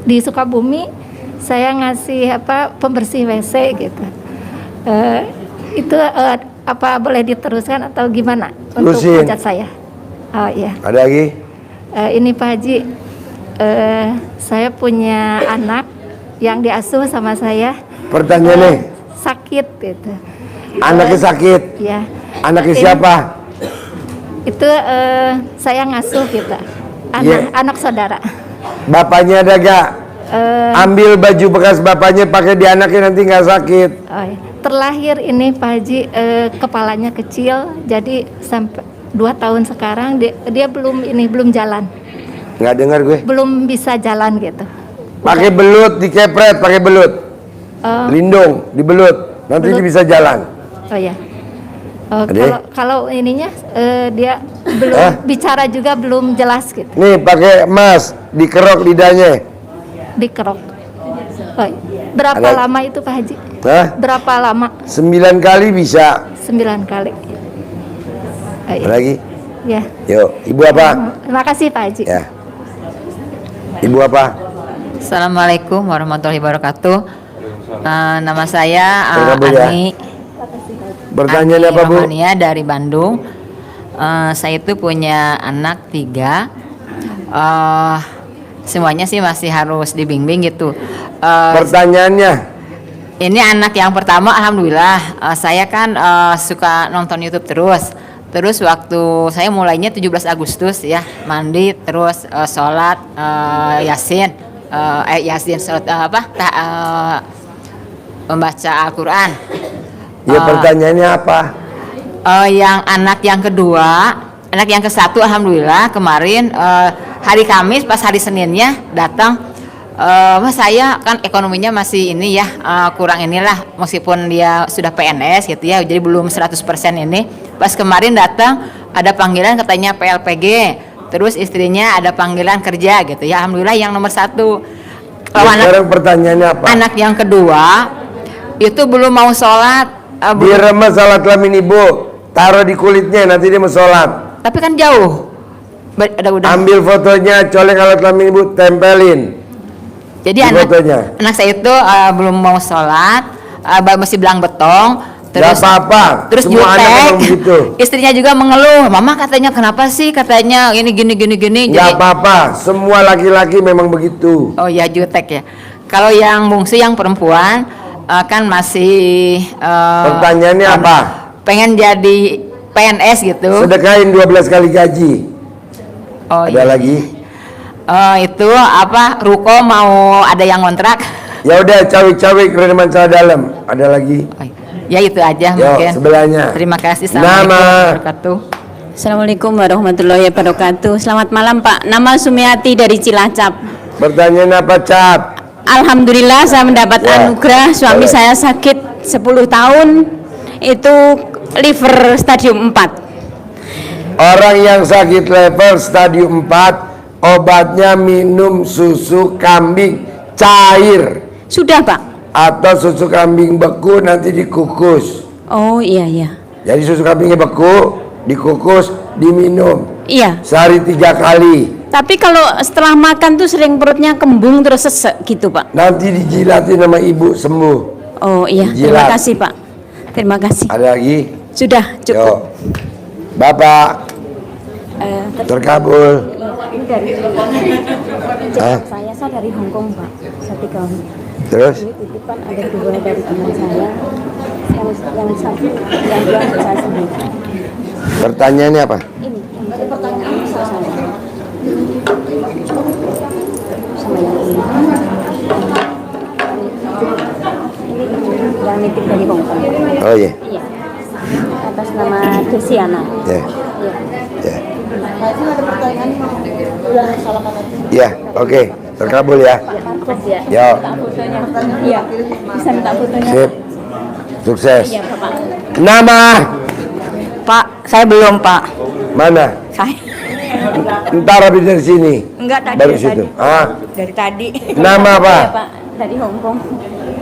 di Sukabumi saya ngasih pembersih WC gitu. Itu boleh diteruskan atau gimana untuk Terusin. hajat saya? Oh iya. Ada lagi? Ini Pak Haji, saya punya anak yang diasuh sama saya. Pertanyaannya? Sakit gitu. Anaknya sakit? Ya. Anaknya Ini- siapa? Itu saya ngasuh gitu. Iya. Anak saudara. Bapaknya ada gak? Ambil baju bekas bapaknya pakai di anaknya nanti nggak sakit. Oh, iya. Terlahir ini Pak Haji, kepalanya kecil, jadi sampai 2 tahun sekarang dia belum jalan, Nggak dengar gue. belum bisa jalan gitu. Pakai belut dikepret, pakai belut. Lindung dibelut, nanti dia bisa jalan. Oh ya. Adek? Kalau ininya dia belum bicara juga belum jelas gitu. Nih pakai emas, dikerok lidahnya. Dikerok. Oh, iya. Berapa Ada- lama itu Pak Haji? Hah? Berapa lama? 9 kali bisa. 9 kali. Oh, iya. Ada lagi? Ya. Yuk, ibu apa? Terima kasih Pak Haji. Ya. Ibu apa? Assalamualaikum warahmatullahi wabarakatuh. Nama saya Bergabung ya. Ani. Pertanyaan Ani apa, Bu? Romania dari Bandung. Saya itu punya anak 3. Semuanya sih masih harus dibimbing gitu. Pertanyaannya. Ini anak yang pertama, alhamdulillah. Saya kan suka nonton YouTube terus. Terus waktu saya mulainya 17 Agustus ya, mandi terus sholat Yasin, sholat membaca Al-Quran. Ya pertanyaannya apa? Yang anak yang kedua, anak yang ke-1 alhamdulillah kemarin hari Kamis pas hari Seninnya datang, Mas saya kan ekonominya masih ini ya kurang inilah, meskipun dia sudah PNS gitu ya, jadi belum 100% ini. Pas kemarin datang ada panggilan katanya PLPG, terus istrinya ada panggilan kerja gitu ya, alhamdulillah yang nomor 1. Kalau sekarang pertanyaannya apa? Anak yang kedua itu belum mau sholat. Diremes salat kelamin ibu, taruh di kulitnya, nanti dia mau sholat. Tapi kan jauh. Ambil fotonya, colek alat kelamin ibu, tempelin. Jadi anak saya itu belum mau sholat, masih belang betong. Terus, gak apa-apa, terus semua anak memang begitu. Istrinya juga mengeluh, mama katanya kenapa sih, katanya ini gini. Gak apa-apa, semua laki-laki memang begitu. Oh ya, jutek ya. Kalau yang bungsu yang perempuan kan masih pertanyaannya apa? Pengen jadi PNS gitu. Sedekahin 12 kali gaji. Oh, ada iya. lagi? Itu apa? Ruko mau ada yang kontrak? Ya udah, cawik-cawik redeman salah dalam. Ada lagi? Ya itu aja. Yo, mungkin. Sebelahnya. Terima kasih. Assalamualaikum warahmatullahi wabarakatuh. Selamat malam Pak. Nama Sumiati dari Cilacap. Pertanyaan apa, Cap? Alhamdulillah saya mendapat anugerah. Suami saya sakit 10 tahun, itu liver stadium 4. Orang yang sakit liver stadium 4, obatnya minum susu kambing cair. Sudah Pak? Atau susu kambing beku nanti dikukus. Oh iya. Jadi susu kambingnya beku, dikukus, diminum. Iya. Sehari 3 kali. Tapi kalau setelah makan tuh sering perutnya kembung terus sesek gitu Pak. Nanti dijilatin sama ibu sembuh. Oh iya, terima kasih Pak. Terima kasih. Ada lagi? Sudah cukup. Yo. Bapak. Terkabul. Ini dari saya dari Hongkong Pak. Saya 3 tahun. Terus? Ini titipan ada 2 dari teman saya. Yang satu yang 2 saya sendiri. Pertanyaannya apa? Ini pertanyaan saya. Sama yang ini. Ini yang nitip dari Hongkong. Oh iya. Iya. Atas nama Desiana. Ya. Ya. Saya ada pertanyaan salah kata. Ya, oke. Terkabul ya. Ya. Yo. Minta fotonya. Iya. Bisa minta fotonya. Sip. Sukses. Iya, Bapak. Nama? Pak, saya belum, Pak. Mana? Saya. Ntar habis dari sini. Enggak tadi. Baru ya, situ. tadi. Dari tadi. Nama apa? Iya, Pak. Dari Hongkong.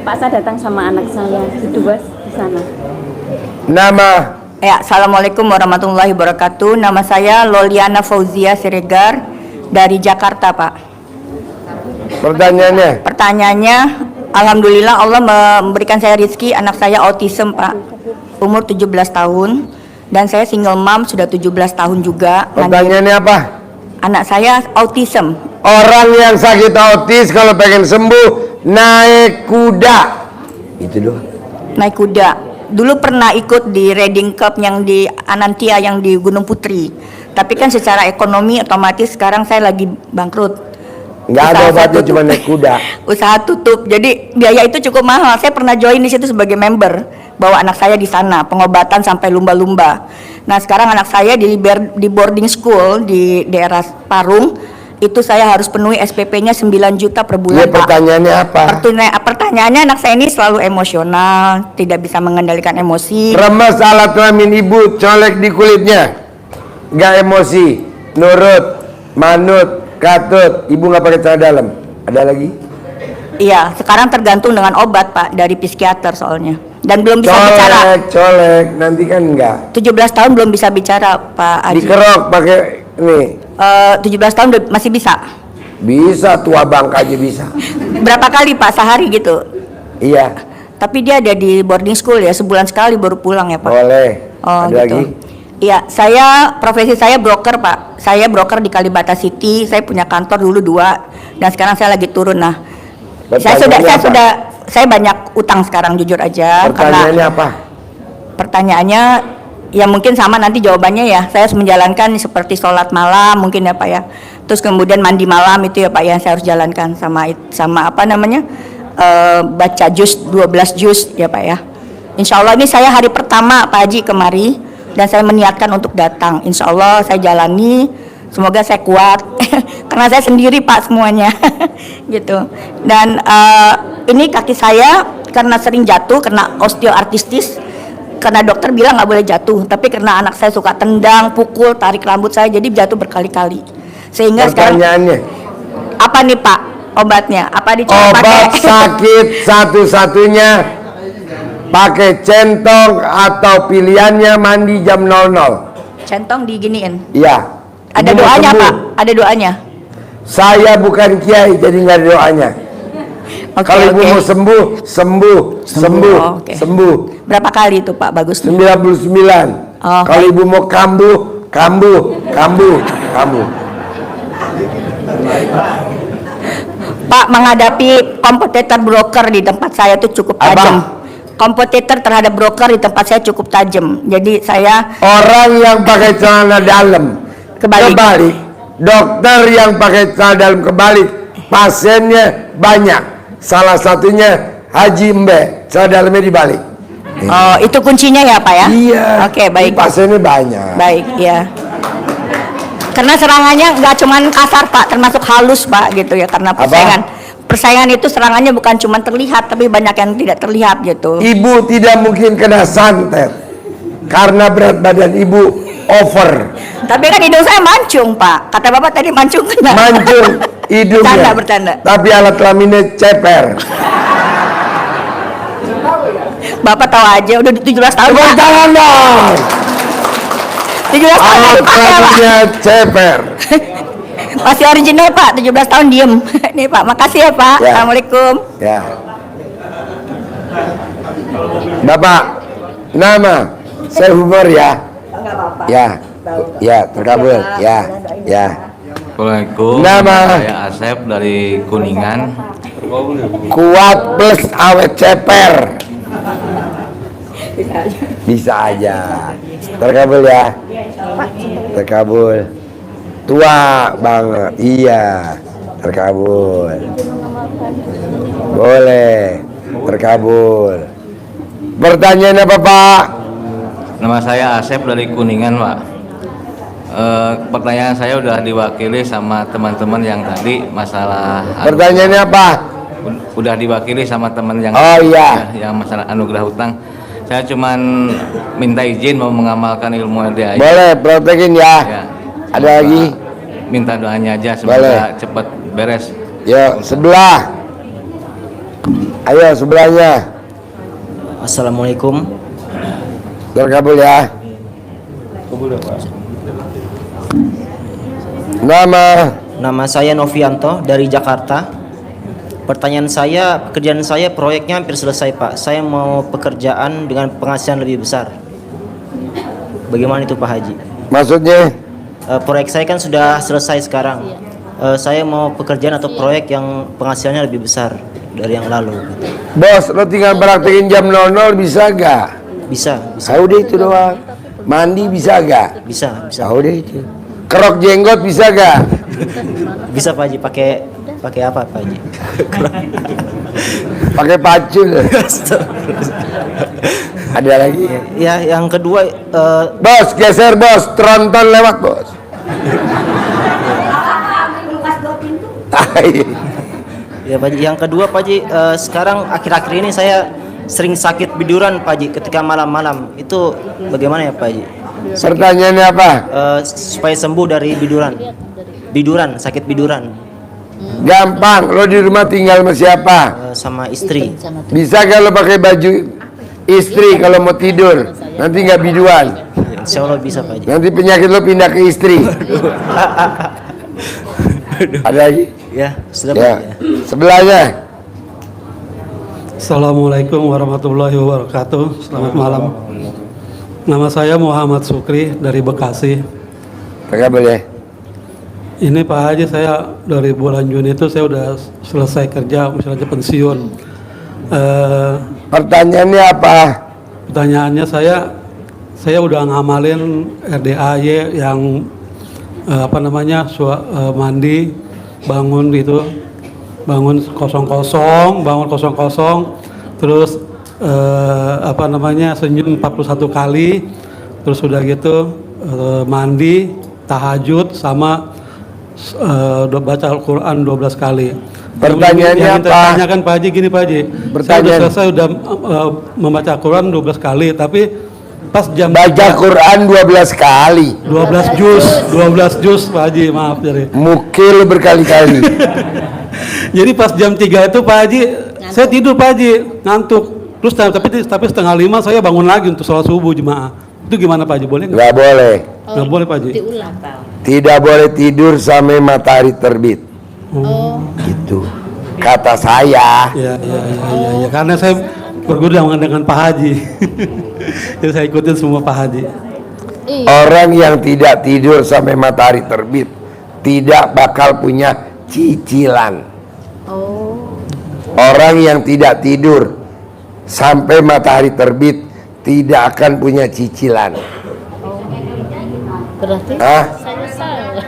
Pak, saya datang sama anak saya di Dubas di sana. Nama? Ya, Assalamualaikum warahmatullahi wabarakatuh. Nama saya Loliana Fauzia Siregar dari Jakarta, Pak. Pertanyaannya? Pertanyaannya, alhamdulillah Allah memberikan saya rezeki, anak saya autism, Pak. Umur 17 tahun dan saya single mom sudah 17 tahun juga. Pertanyaannya apa? Anak saya autism. Orang yang sakit autis kalau pengen sembuh naik kuda. Itu doang. Naik kuda. Dulu pernah ikut di Riding Cup yang di Anantia yang di Gunung Putri. Tapi kan secara ekonomi otomatis sekarang saya lagi bangkrut. Nggak ada obatnya, cuma naik kuda. Usaha tutup. Jadi biaya itu cukup mahal. Saya pernah join di situ sebagai member. Bawa anak saya di sana, pengobatan sampai lumba-lumba. Nah, sekarang anak saya di boarding school di daerah Parung. Itu saya harus penuhi SPP-nya 9 juta per bulan, Ya, pertanyaannya apa? Pertanyaannya anak saya ini selalu emosional, tidak bisa mengendalikan emosi. Remes alat kelamin ibu, colek di kulitnya. Nggak emosi, nurut, manut, katut. Ibu nggak pakai celana dalam. Ada lagi? Iya, sekarang tergantung dengan obat, Pak, dari psikiater soalnya. Dan belum bisa bicara. Colek, nanti kan enggak. 17 tahun belum bisa bicara, Pak Haji. Dikerok pakai ini. 17 tahun masih bisa. Bisa, tua bangka aja bisa. Berapa kali, Pak, sehari gitu? Iya. Tapi dia ada di boarding school ya, sebulan sekali baru pulang ya, Pak. Boleh. Oh, Ada gitu. lagi? Iya, profesi saya broker, Pak. Saya broker di Kalibata City. Saya punya kantor dulu 2 dan sekarang saya lagi turun. Nah, Saya banyak utang sekarang jujur aja. Pertanyaannya apa? Pertanyaannya ya mungkin sama nanti jawabannya ya. Saya harus menjalankan seperti sholat malam mungkin ya Pak ya. Terus kemudian mandi malam itu ya Pak ya, saya harus jalankan sama apa namanya baca juz 12 juz ya Pak ya. Insya Allah ini saya hari pertama Pak Haji kemari dan saya meniatkan untuk datang. Insya Allah saya jalani. Semoga saya kuat karena saya sendiri Pak semuanya gitu. Dan ini kaki saya karena sering jatuh karena osteoartritis, karena dokter bilang nggak boleh jatuh, tapi karena anak saya suka tendang, pukul, tarik rambut saya, jadi jatuh berkali-kali. Sehingga pertanyaannya sekarang apa nih Pak obatnya? Apa dicoba obat sakit satu-satunya pakai centong atau pilihannya mandi jam 00? Centong diginiin. Iya. Ada doanya Pak, ada doanya. Saya bukan kiai jadi nggak ada doanya. Kalau ibu mau sembuh. Berapa kali itu Pak bagus? 99. Kalau ibu mau kambuh. Pak, menghadapi kompetitor broker di tempat saya itu cukup tajam. Kompetitor terhadap broker di tempat saya cukup tajam. Jadi saya orang yang pakai celana dalam kebalik. Dokter yang pakai celana dalam kebalik, pasiennya banyak. Salah satunya Haji Mbe, celana dalamnya dibalik. Oh, itu kuncinya ya Pak ya? Iya. Oke, baik. Pasiennya banyak. Baik, ya. Karena serangannya nggak cuman kasar Pak, termasuk halus Pak gitu ya, karena persaingan itu serangannya bukan cuma terlihat, tapi banyak yang tidak terlihat gitu. Ibu tidak mungkin kena santet karena berat badan ibu over. Tapi kan hidung saya mancung Pak, kata Bapak tadi mancung kena. Mancung hidungnya. Bercanda. Tapi alat kelaminnya ceper. Bapak tahu aja udah 17 tahun. Tepuk tangan dong. 17 tahun alat kelaminnya ceper. Masih original Pak, 17 tahun diem. Nih Pak, makasih ya Pak. Ya. Assalamualaikum. Ya. Bapak, nama saya humor ya. Ya, terkabul. Ya. Assalamualaikum. Nama saya Asep dari Kuningan. Kuat plus awet ceper. Bisa aja. Terkabul ya. Terkabul. Tua banget. Iya. Terkabul. Boleh. Terkabul. Pertanyaan apa Pak? Nama saya Asep dari Kuningan, Pak. Pertanyaan saya udah diwakili sama teman-teman yang tadi masalah. Pertanyaannya apa? Udah diwakili sama teman yang. Oh iya. Yang masalah anugerah hutang. Saya cuman minta izin mau mengamalkan ilmu dia. Boleh, praktekin ya. Ada lagi? Minta doanya aja semoga cepat beres. Ya, sebelah. Ayo sebelahnya. Assalamualaikum. Terkabul ya. Nama saya Novianto dari Jakarta. Pertanyaan saya, pekerjaan saya proyeknya hampir selesai Pak. Saya mau pekerjaan dengan penghasilan lebih besar. Bagaimana itu Pak Haji? Maksudnya? Proyek saya kan sudah selesai sekarang. Saya mau pekerjaan atau proyek yang penghasilannya lebih besar dari yang lalu. Bos, lo tinggal praktekin jam 00 bisa gak? Bisa. Udah itu doang. Mandi bisa gak? Bisa. Udah itu. Kerok jenggot bisa gak? Bisa Pak Haji, pakai apa Pak Haji? Pakai pacul. Ada lagi? Ya, yang kedua Bos, geser bos, tronton lewat bos. Ya Pak Haji, yang kedua Pak Haji, sekarang akhir-akhir ini saya sering sakit biduran Pak Haji ketika malam-malam. Itu bagaimana ya Pak Haji? Pertanyaannya apa? Supaya sembuh dari biduran, sakit biduran. Gampang, lo di rumah tinggal sama siapa? Sama istri. Bisa kalau pakai baju istri kalau mau tidur, nanti nggak biduan. Insya Allah bisa Pak Haji. Nanti penyakit lo pindah ke istri. Ada lagi? Ya, sudah ya. Sebelahnya. Assalamualaikum warahmatullahi wabarakatuh. Selamat malam. Nama saya Muhammad Sukri dari Bekasi. Terkabul ya. Ini Pak Haji, saya dari bulan Juni itu saya udah selesai kerja, misalnya pensiun. Pertanyaannya apa? Pertanyaannya saya udah ngamalin RDAY yang mandi, bangun gitu, bangun kosong, terus senyum 41 kali, terus udah gitu mandi, tahajud sama baca Al-Quran 12 kali. Pertanyaannya yang apa? Tanyakan Pak Haji gini Pak Haji. Saya udah membaca Al-Quran 12 kali, tapi pas jam baca Quran 12 kali. 12 juz Pak Haji, maaf jadi. Mukil berkali-kali. Jadi pas jam 3 itu Pak Haji, saya tidur Pak Haji, ngantuk. Terus tapi setengah 5 saya bangun lagi untuk sholat subuh jemaah. Itu gimana Pak Haji? Boleh nggak? Nggak boleh. Nggak boleh Pak Haji. Tidak boleh tidur sampai matahari terbit. Gitu. Kata saya. Ya. Karena saya berguru dengan Pak Haji. Jadi saya ikutin semua Pak Haji. Orang yang tidak tidur sampai matahari terbit tidak bakal punya cicilan. Orang yang tidak tidur sampai matahari terbit tidak akan punya cicilan. Berarti saya salah.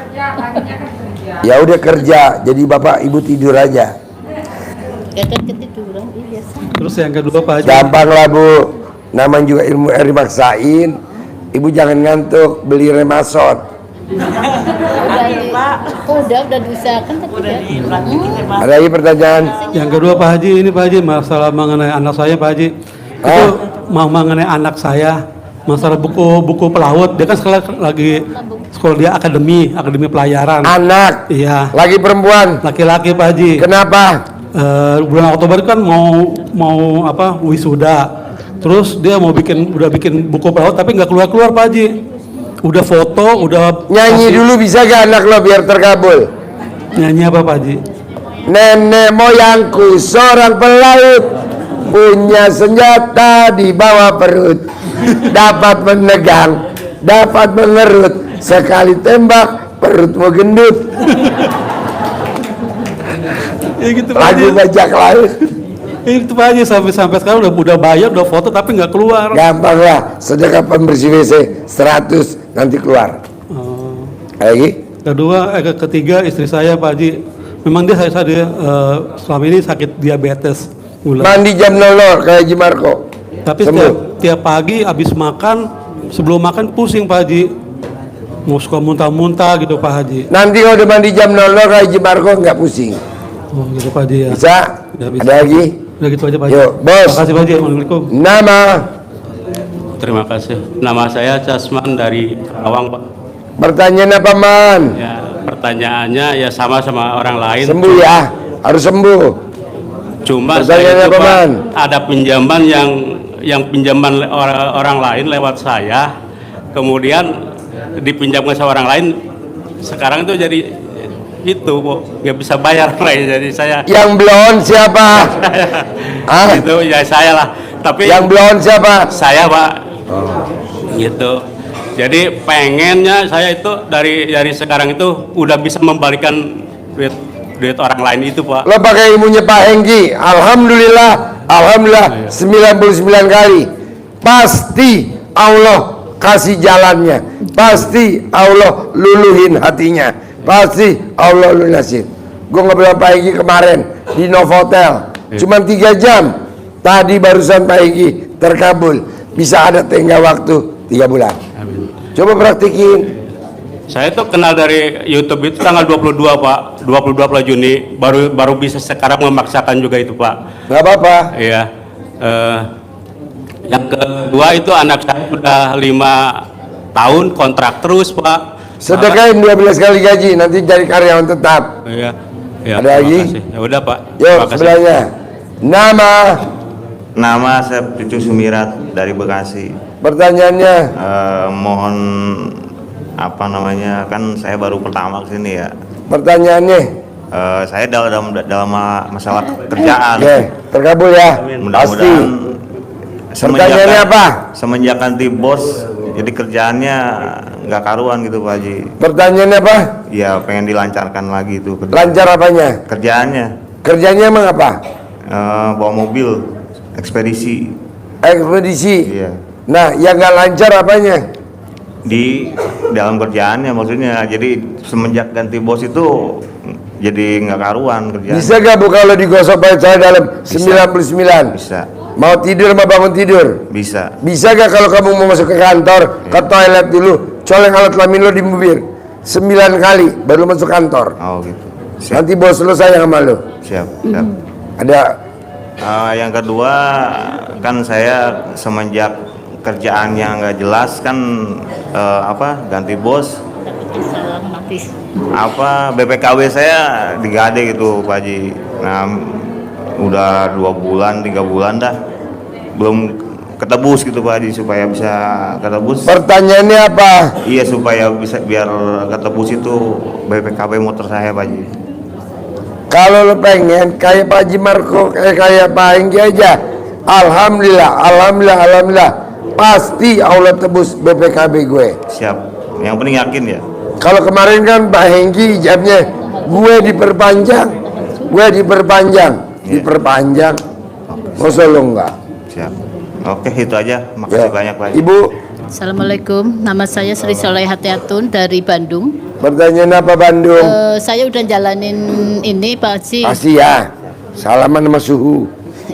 Ya udah kerja, jadi bapak ibu tidur aja. Ketiduran, iya. Terus yang kedua Pak Haji. Gampang lah Bu, namanya juga ilmu air dimaksain. Ibu jangan ngantuk, beli remasot. Udah diusahakan tapi Ada lagi pertanyaan? Yang kedua Pak Haji, ini Pak Haji masalah mengenai anak saya Pak Haji. Itu mau mengenai anak saya, masalah buku pelaut. Dia kan sekolah dia akademi pelayaran. Anak. Iya. Lagi perempuan. Laki-laki Pak Haji. Kenapa? Bulan Oktober kan mau wisuda. Terus dia udah bikin buku pelaut tapi nggak keluar Pak Haji. Udah foto, udah nyanyi dulu bisa gak anak lo biar terkabul? Nyanyi apa Pak Haji? Nenek moyangku seorang pelaut, punya senjata di bawah perut, dapat menegang, dapat mengerut, sekali tembak perutmu gendut. Ya gitu, lagu bajak laut. Itu Pak Haji sampai sekarang udah bayar, udah foto tapi nggak keluar. Gampang lah, sedekah pembersih WC 100 nanti keluar. Lagi? Ketiga istri saya Pak Haji, memang dia selama ini sakit diabetes. Mandi jam 00 kayak Haji Marco. Tapi tiap pagi habis makan, sebelum makan pusing Pak Haji. Mau suka muntah-muntah gitu Pak Haji. Nanti kalau udah mandi jam 00 kayak Haji Marco nggak pusing. Oh gitu Pak Haji ya. Bisa? Ada lagi? Udah gitu aja Pak Haji. Yuk, bos. Terima kasih Pak Haji. Assalamualaikum. Nama? Terima kasih. Nama saya Casman dari Karawang, Pak. Pertanyaan apa, Man? Ya, pertanyaannya ya sama orang lain. Sembuh ya, harus sembuh. Cuma pertanyaannya saya apa, Man? Ada pinjaman yang pinjaman orang lain lewat saya, kemudian dipinjamkan sama orang lain. Sekarang itu jadi itu nggak bisa bayar lagi, jadi saya. Yang blon siapa? Itu ya saya lah. Tapi yang blon siapa? Saya Pak. Gitu. Jadi pengennya saya itu dari sekarang itu udah bisa membalikan duit orang lain itu Pak. Lo pakai ilmunya Pak Hengki, alhamdulillah 99 kali. Pasti Allah kasih jalannya, pasti Allah luluhin hatinya, pasti Allah lunasin. Gue ngobrol Pak Hengki kemarin di Novotel, cuman 3 jam. Tadi barusan Pak Hengki terkabul, bisa ada tengah waktu 3 bulan. Amin. Coba praktikin. Saya itu kenal dari YouTube itu tanggal 22 Pak, 22 bulan Juni, baru bisa sekarang memaksakan juga itu Pak. Gak apa-apa. Iya. Yang kedua itu anak saya sudah 5 tahun kontrak terus Pak. Sedekahin 12 kali gaji, nanti jadi karyawan tetap. Iya. Ya, ada lagi? Ya udah Pak. Yuk sebelahnya. Nama saya Picu Sumirat dari Bekasi. Pertanyaannya? Mohon apa namanya, kan saya baru pertama kesini ya. Pertanyaannya? Saya dalam masalah kerjaan. Oke, terkabul ya. Mudah-mudahan pertanyaannya apa? Semenjak ganti bos, jadi kerjaannya nggak karuan gitu Pak Haji. Pertanyaannya apa? Ya pengen dilancarkan lagi itu. Lancar apanya? Kerjaannya. Kerjanya emang apa? Bawa mobil, ekspedisi. Ekspedisi. Iya. Nah, yang nggak lancar apanya? Di dalam kerjaannya maksudnya. Jadi semenjak ganti bos itu jadi nggak karuan kerjaan. Bisa gak Bu kalau digosok pakai saya dalam 99? Bisa. Mau tidur sama bangun tidur? Bisa. Bisa gak kalau kamu mau masuk ke kantor, ke toilet dulu, coleng alat kelamin lo di mobil 9 kali baru masuk kantor? Oh gitu. Nanti bos lo sayang sama lo. Siap. Siap. Ada. Yang kedua kan saya semenjak kerjaan yang nggak jelas kan ganti bos. BPKB saya digade gitu Pak Haji. Nah udah 2 bulan 3 bulan dah belum ketebus gitu Pak Haji, supaya bisa ketebus. Pertanyaannya apa? Iya, supaya bisa biar ketebus itu BPKB motor saya Pak Haji. Kalau lo pengen kayak Pak Haji Marco, kayak Pak Hengki aja, alhamdulillah pasti Allah tebus BPKB gue. Siap, yang penting yakin ya. Kalau kemarin kan Pak Hengki jawabnya gue diperpanjang, masa lo enggak? Siap. Oke, itu aja. Makasih banyak Pak Haji. Ibu. Assalamualaikum, nama saya Sri Solehatiatun dari Bandung. Pertanyaan apa Bandung? Saya udah jalanin ini Pak Haji. Pasti ya. Salaman sama Suhu.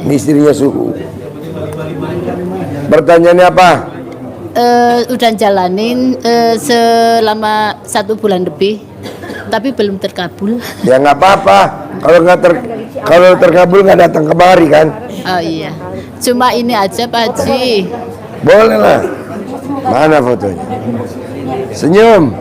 Istrinya Suhu. Pertanyaannya apa? Udah jalanin selama 1 bulan lebih, tapi belum terkabul. Ya nggak apa-apa. Kalau terkabul nggak datang kemari kan? Oh iya. Cuma ini aja Pak Haji. Boleh lah. Mana fotonya? Senyum.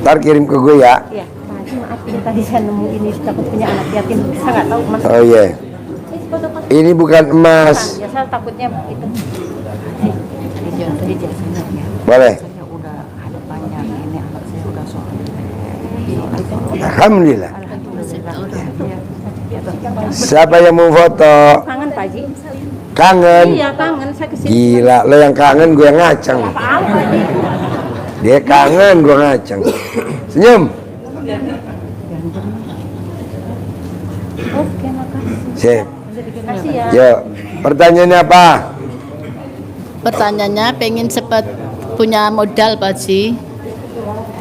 Ntar kirim ke gue ya. Iya, Pak Haji maaf ini tadi saya nemu ini takut punya anak yatim. Saya nggak tahu mas. Oh iya. Ini bukan emas. Ya saya takutnya itu. Boleh. Alhamdulillah. Siapa yang mau foto? Kangen Pak Haji. Kangen? Iya kangen, saya kesini. Gila, lo yang kangen gue yang ngaceng. Dia kangen gue ngaceng. Senyum. Oke, makasih. Sip. Makasih ya. Yuk, pertanyaannya apa? Pertanyaannya pengen cepat punya modal Pak Haji.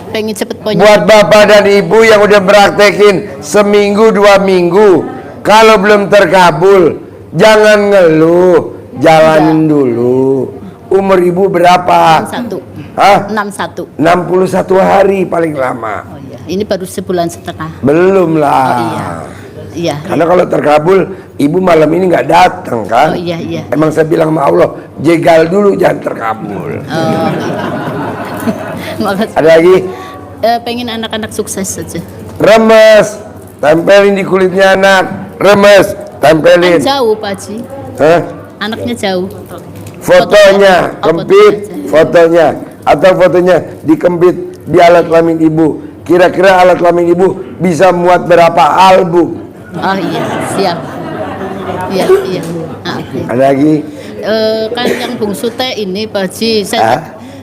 Pengen cepet punya. Buat bapak dan ibu yang udah praktekin seminggu 2 minggu, kalau belum terkabul jangan ngeluh, jalanin dulu. Umur ibu berapa? 61. Hah? 61. 61 hari paling lama. Oh iya. Ini baru sebulan setengah. Belum lah. Oh iya. Iya. Karena kalau terkabul, ibu malam ini nggak datang kan? Oh iya iya. Emang saya bilang sama Allah, jegal dulu jangan terkabul. Oh. Makasih. Ada lagi? Pengen anak-anak sukses saja. Remes, tempelin di kulitnya anak. Remes, tempelin. Jauh Pak Haji. Hah? Anaknya jauh. Fotonya, kempit, fotonya, atau fotonya dikempit di alat kelamin ibu. Kira-kira alat kelamin ibu bisa muat berapa album? Oh iya, siap. Iya, iya. Ada lagi? Kan yang bungsu teh ini Pak Haji,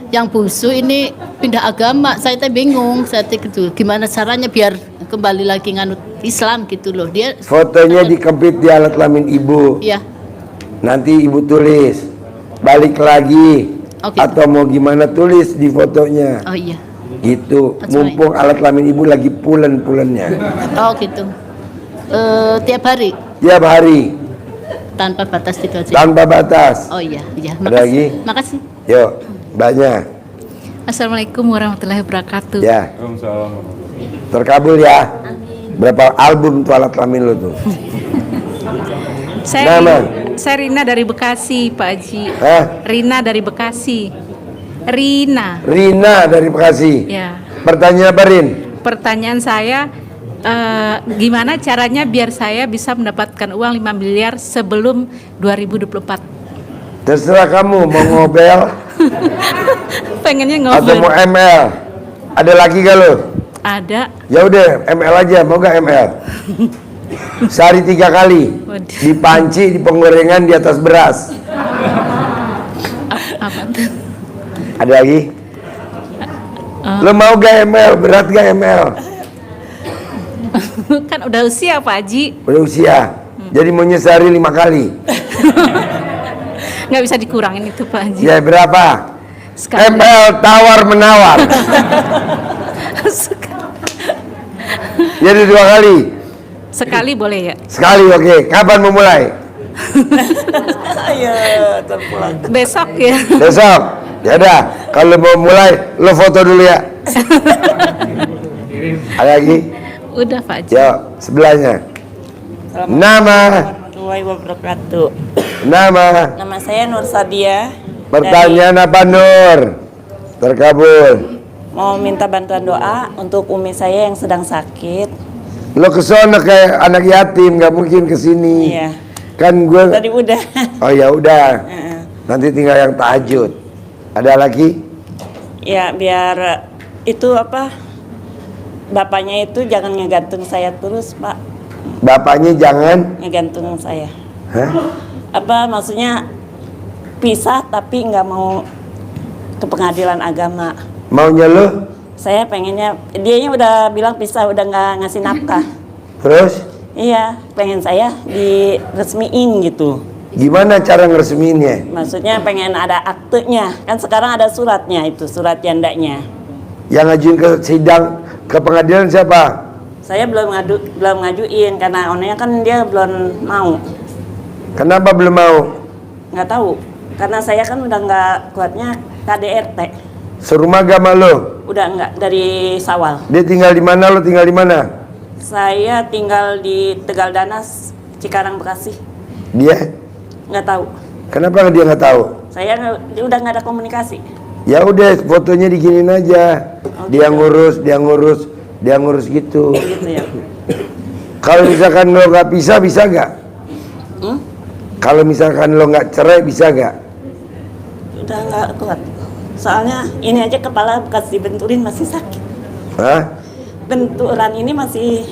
yang bungsu ini pindah agama, saya teh bingung, saya teh gitu. Gimana caranya biar kembali lagi nganut Islam gitu loh. Dia fotonya dikempit di alat kelamin ibu. Iya. Nanti ibu tulis balik lagi. Gitu. Atau mau gimana tulis di fotonya. Oh iya. Gitu. Mumpung alat kelamin ibu lagi pulen-pulennya. Oh gitu. Tiap hari. Tiap hari. Tanpa batas gitu aja. Tanpa batas. Oh iya, iya. Ada lagi? Makasih. Yuk, banyak. Assalamualaikum warahmatullahi wabarakatuh. Ya. Terkabul ya. Berapa album tuh alat kelamin lo tuh? Saya Rina dari Bekasi, Pak Haji. Hah? Rina dari Bekasi. Rina. Rina dari Bekasi. Ya. Pertanyaan apa Rin? Pertanyaan saya, gimana caranya biar saya bisa mendapatkan uang 5 miliar sebelum 2024? Terserah kamu mau ngobel Pengennya atau ngobel. mau ML. Ada lagi gak lo? Ada. Ya udah ML aja, mau gak ML? Sehari 3 kali. Di panci, di penggorengan, di atas beras. Apa tuh? Ada lagi? Lo mau gak ML? Berat gak ML? Kan udah usia Pak Haji, Udah usia. Jadi maunya sehari 5 kali. nggak bisa dikurangin itu Pak Haji. Ya berapa? Sekali. ML tawar menawar. Jadi 2 kali. Sekali boleh ya? Sekali, oke. Kapan memulai? Besok ya. Besok. Ya udah, kalau mau mulai lo foto dulu ya. Ada lagi? Udah Pak Haji. Ya, sebelahnya. Nama. Warahmatullahi wabarakatuh. Nama. Nama saya Nur Sadia. Pertanyaan apa Nur? Terkabul. Mau minta bantuan doa untuk umi saya yang sedang sakit. Lo kesana kayak anak yatim, nggak mungkin kesini. Iya. Kan gue. Tadi udah. Oh ya udah. Nanti tinggal yang tahajud. Ada lagi? Ya biar itu apa? Bapaknya itu jangan ngegantung saya terus Pak. Bapaknya jangan. Ngegantung saya. Hah? Apa maksudnya pisah tapi nggak mau ke pengadilan agama. Maunya lo? Saya pengennya, dianya udah bilang pisah, udah nggak ngasih nafkah. Terus? Iya, pengen saya diresmiin gitu. Gimana cara ngeresmiinnya? Maksudnya pengen ada aktenya, kan sekarang ada suratnya itu, surat jandanya. Yang ngajuin ke sidang ke pengadilan siapa? Saya belum ngajuin karena onenya kan dia belum mau. Kenapa belum mau? Nggak tahu, karena saya kan udah nggak kuatnya KDRT. Serumah gak sama lo? Udah nggak dari Sawal. Dia tinggal di mana, lo tinggal di mana? Saya tinggal di Tegal Danas, Cikarang, Bekasi. Dia? Nggak tahu. Kenapa dia nggak tahu? Saya udah nggak ada komunikasi. Ya udah, fotonya diginin aja. Dia ngurus, dia ngurus, dia ngurus gitu. Gitu ya. Kalau misalkan lo nggak bisa nggak? Kalau misalkan lo nggak cerai, bisa nggak? Udah nggak kuat. Soalnya ini aja kepala bekas dibenturin masih sakit. Hah? Benturan ini masih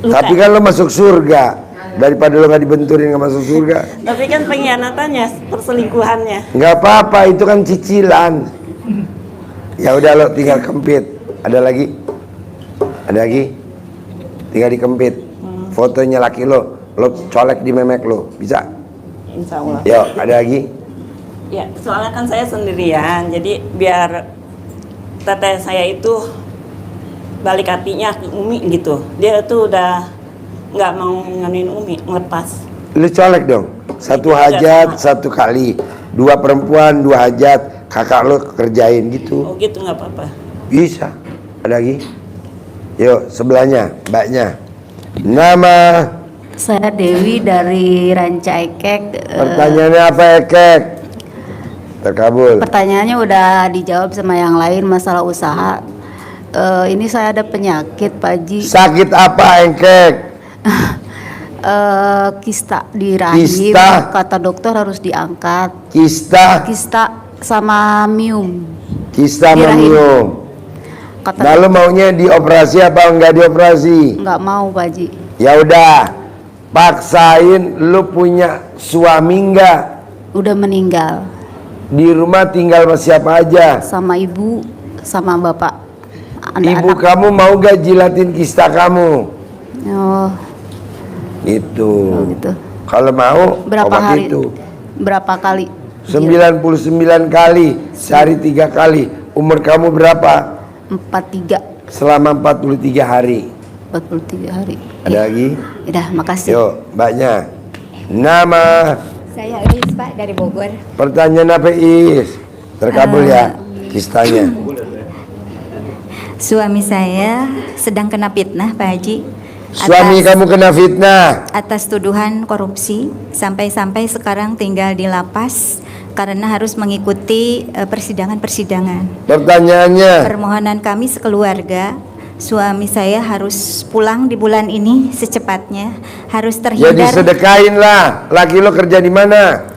luka. Tapi kan lo masuk surga. Daripada lo nggak dibenturin nggak masuk surga. Tapi kan pengkhianatannya, perselingkuhannya. Nggak apa-apa, itu kan cicilan. Ya udah lo tinggal kempit. Ada lagi? Ada lagi? Tinggal dikempit. Fotonya laki lo colek di memek lo, bisa? Insya Allah. Yuk, ada lagi? Ya, soalnya kan saya sendirian, jadi biar teteh saya itu balik hatinya ke Umi gitu. Dia tuh udah nggak mau nganuin Umi, ngelepas. Lu colek dong. Satu hajat, satu kali. 2 perempuan, 2 hajat. Kakak lo kerjain gitu. Oh gitu nggak apa-apa. Bisa. Ada lagi? Yuk, sebelahnya, mbaknya. Nama? Saya Dewi dari Ranca Ekek. Pertanyaannya apa Ekek? Terkabul. Pertanyaannya udah dijawab sama yang lain masalah usaha. Ini saya ada penyakit Pak Haji. Sakit apa Ekek? Kista di rahim. Kista? Kata dokter harus diangkat. Kista? Kista sama mium. Kista Di rahim. memium. Lalu maunya dioperasi apa enggak dioperasi? Nggak mau Pak Haji. Ya udah, paksain. Lu punya suami enggak? Udah meninggal. Di rumah tinggal sama siapa aja? Sama ibu, sama bapak. Ibu kamu mau gak jilatin kista kamu? Oh, Itu. gitu. Kalau mau, Berapa obat hari? itu. Berapa kali? 99 kali, sehari 3 kali. Umur kamu berapa? 43. Selama 43 hari. 43 hari. Ada lagi? Udah, makasih. Yuk, mbaknya. Nama? Saya Iis Pak dari Bogor. Pertanyaan apa Is? Terkabul ya kistanya. Suami saya sedang kena fitnah Pak Haji. Suami kamu kena fitnah Atas tuduhan korupsi, sampai-sampai sekarang tinggal di lapas karena harus mengikuti persidangan-persidangan. Pertanyaannya? Permohonan kami sekeluarga, suami saya harus pulang di bulan ini secepatnya, harus Jadi terhindar sedekain lah. Laki lo kerja di mana?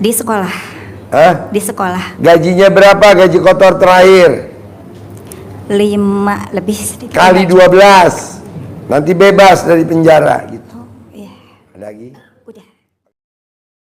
di sekolah. Hah? Di sekolah. Gajinya berapa? Gaji kotor terakhir 5 lebih sedikit. kali 12. Nanti bebas dari penjara gitu. Ada lagi?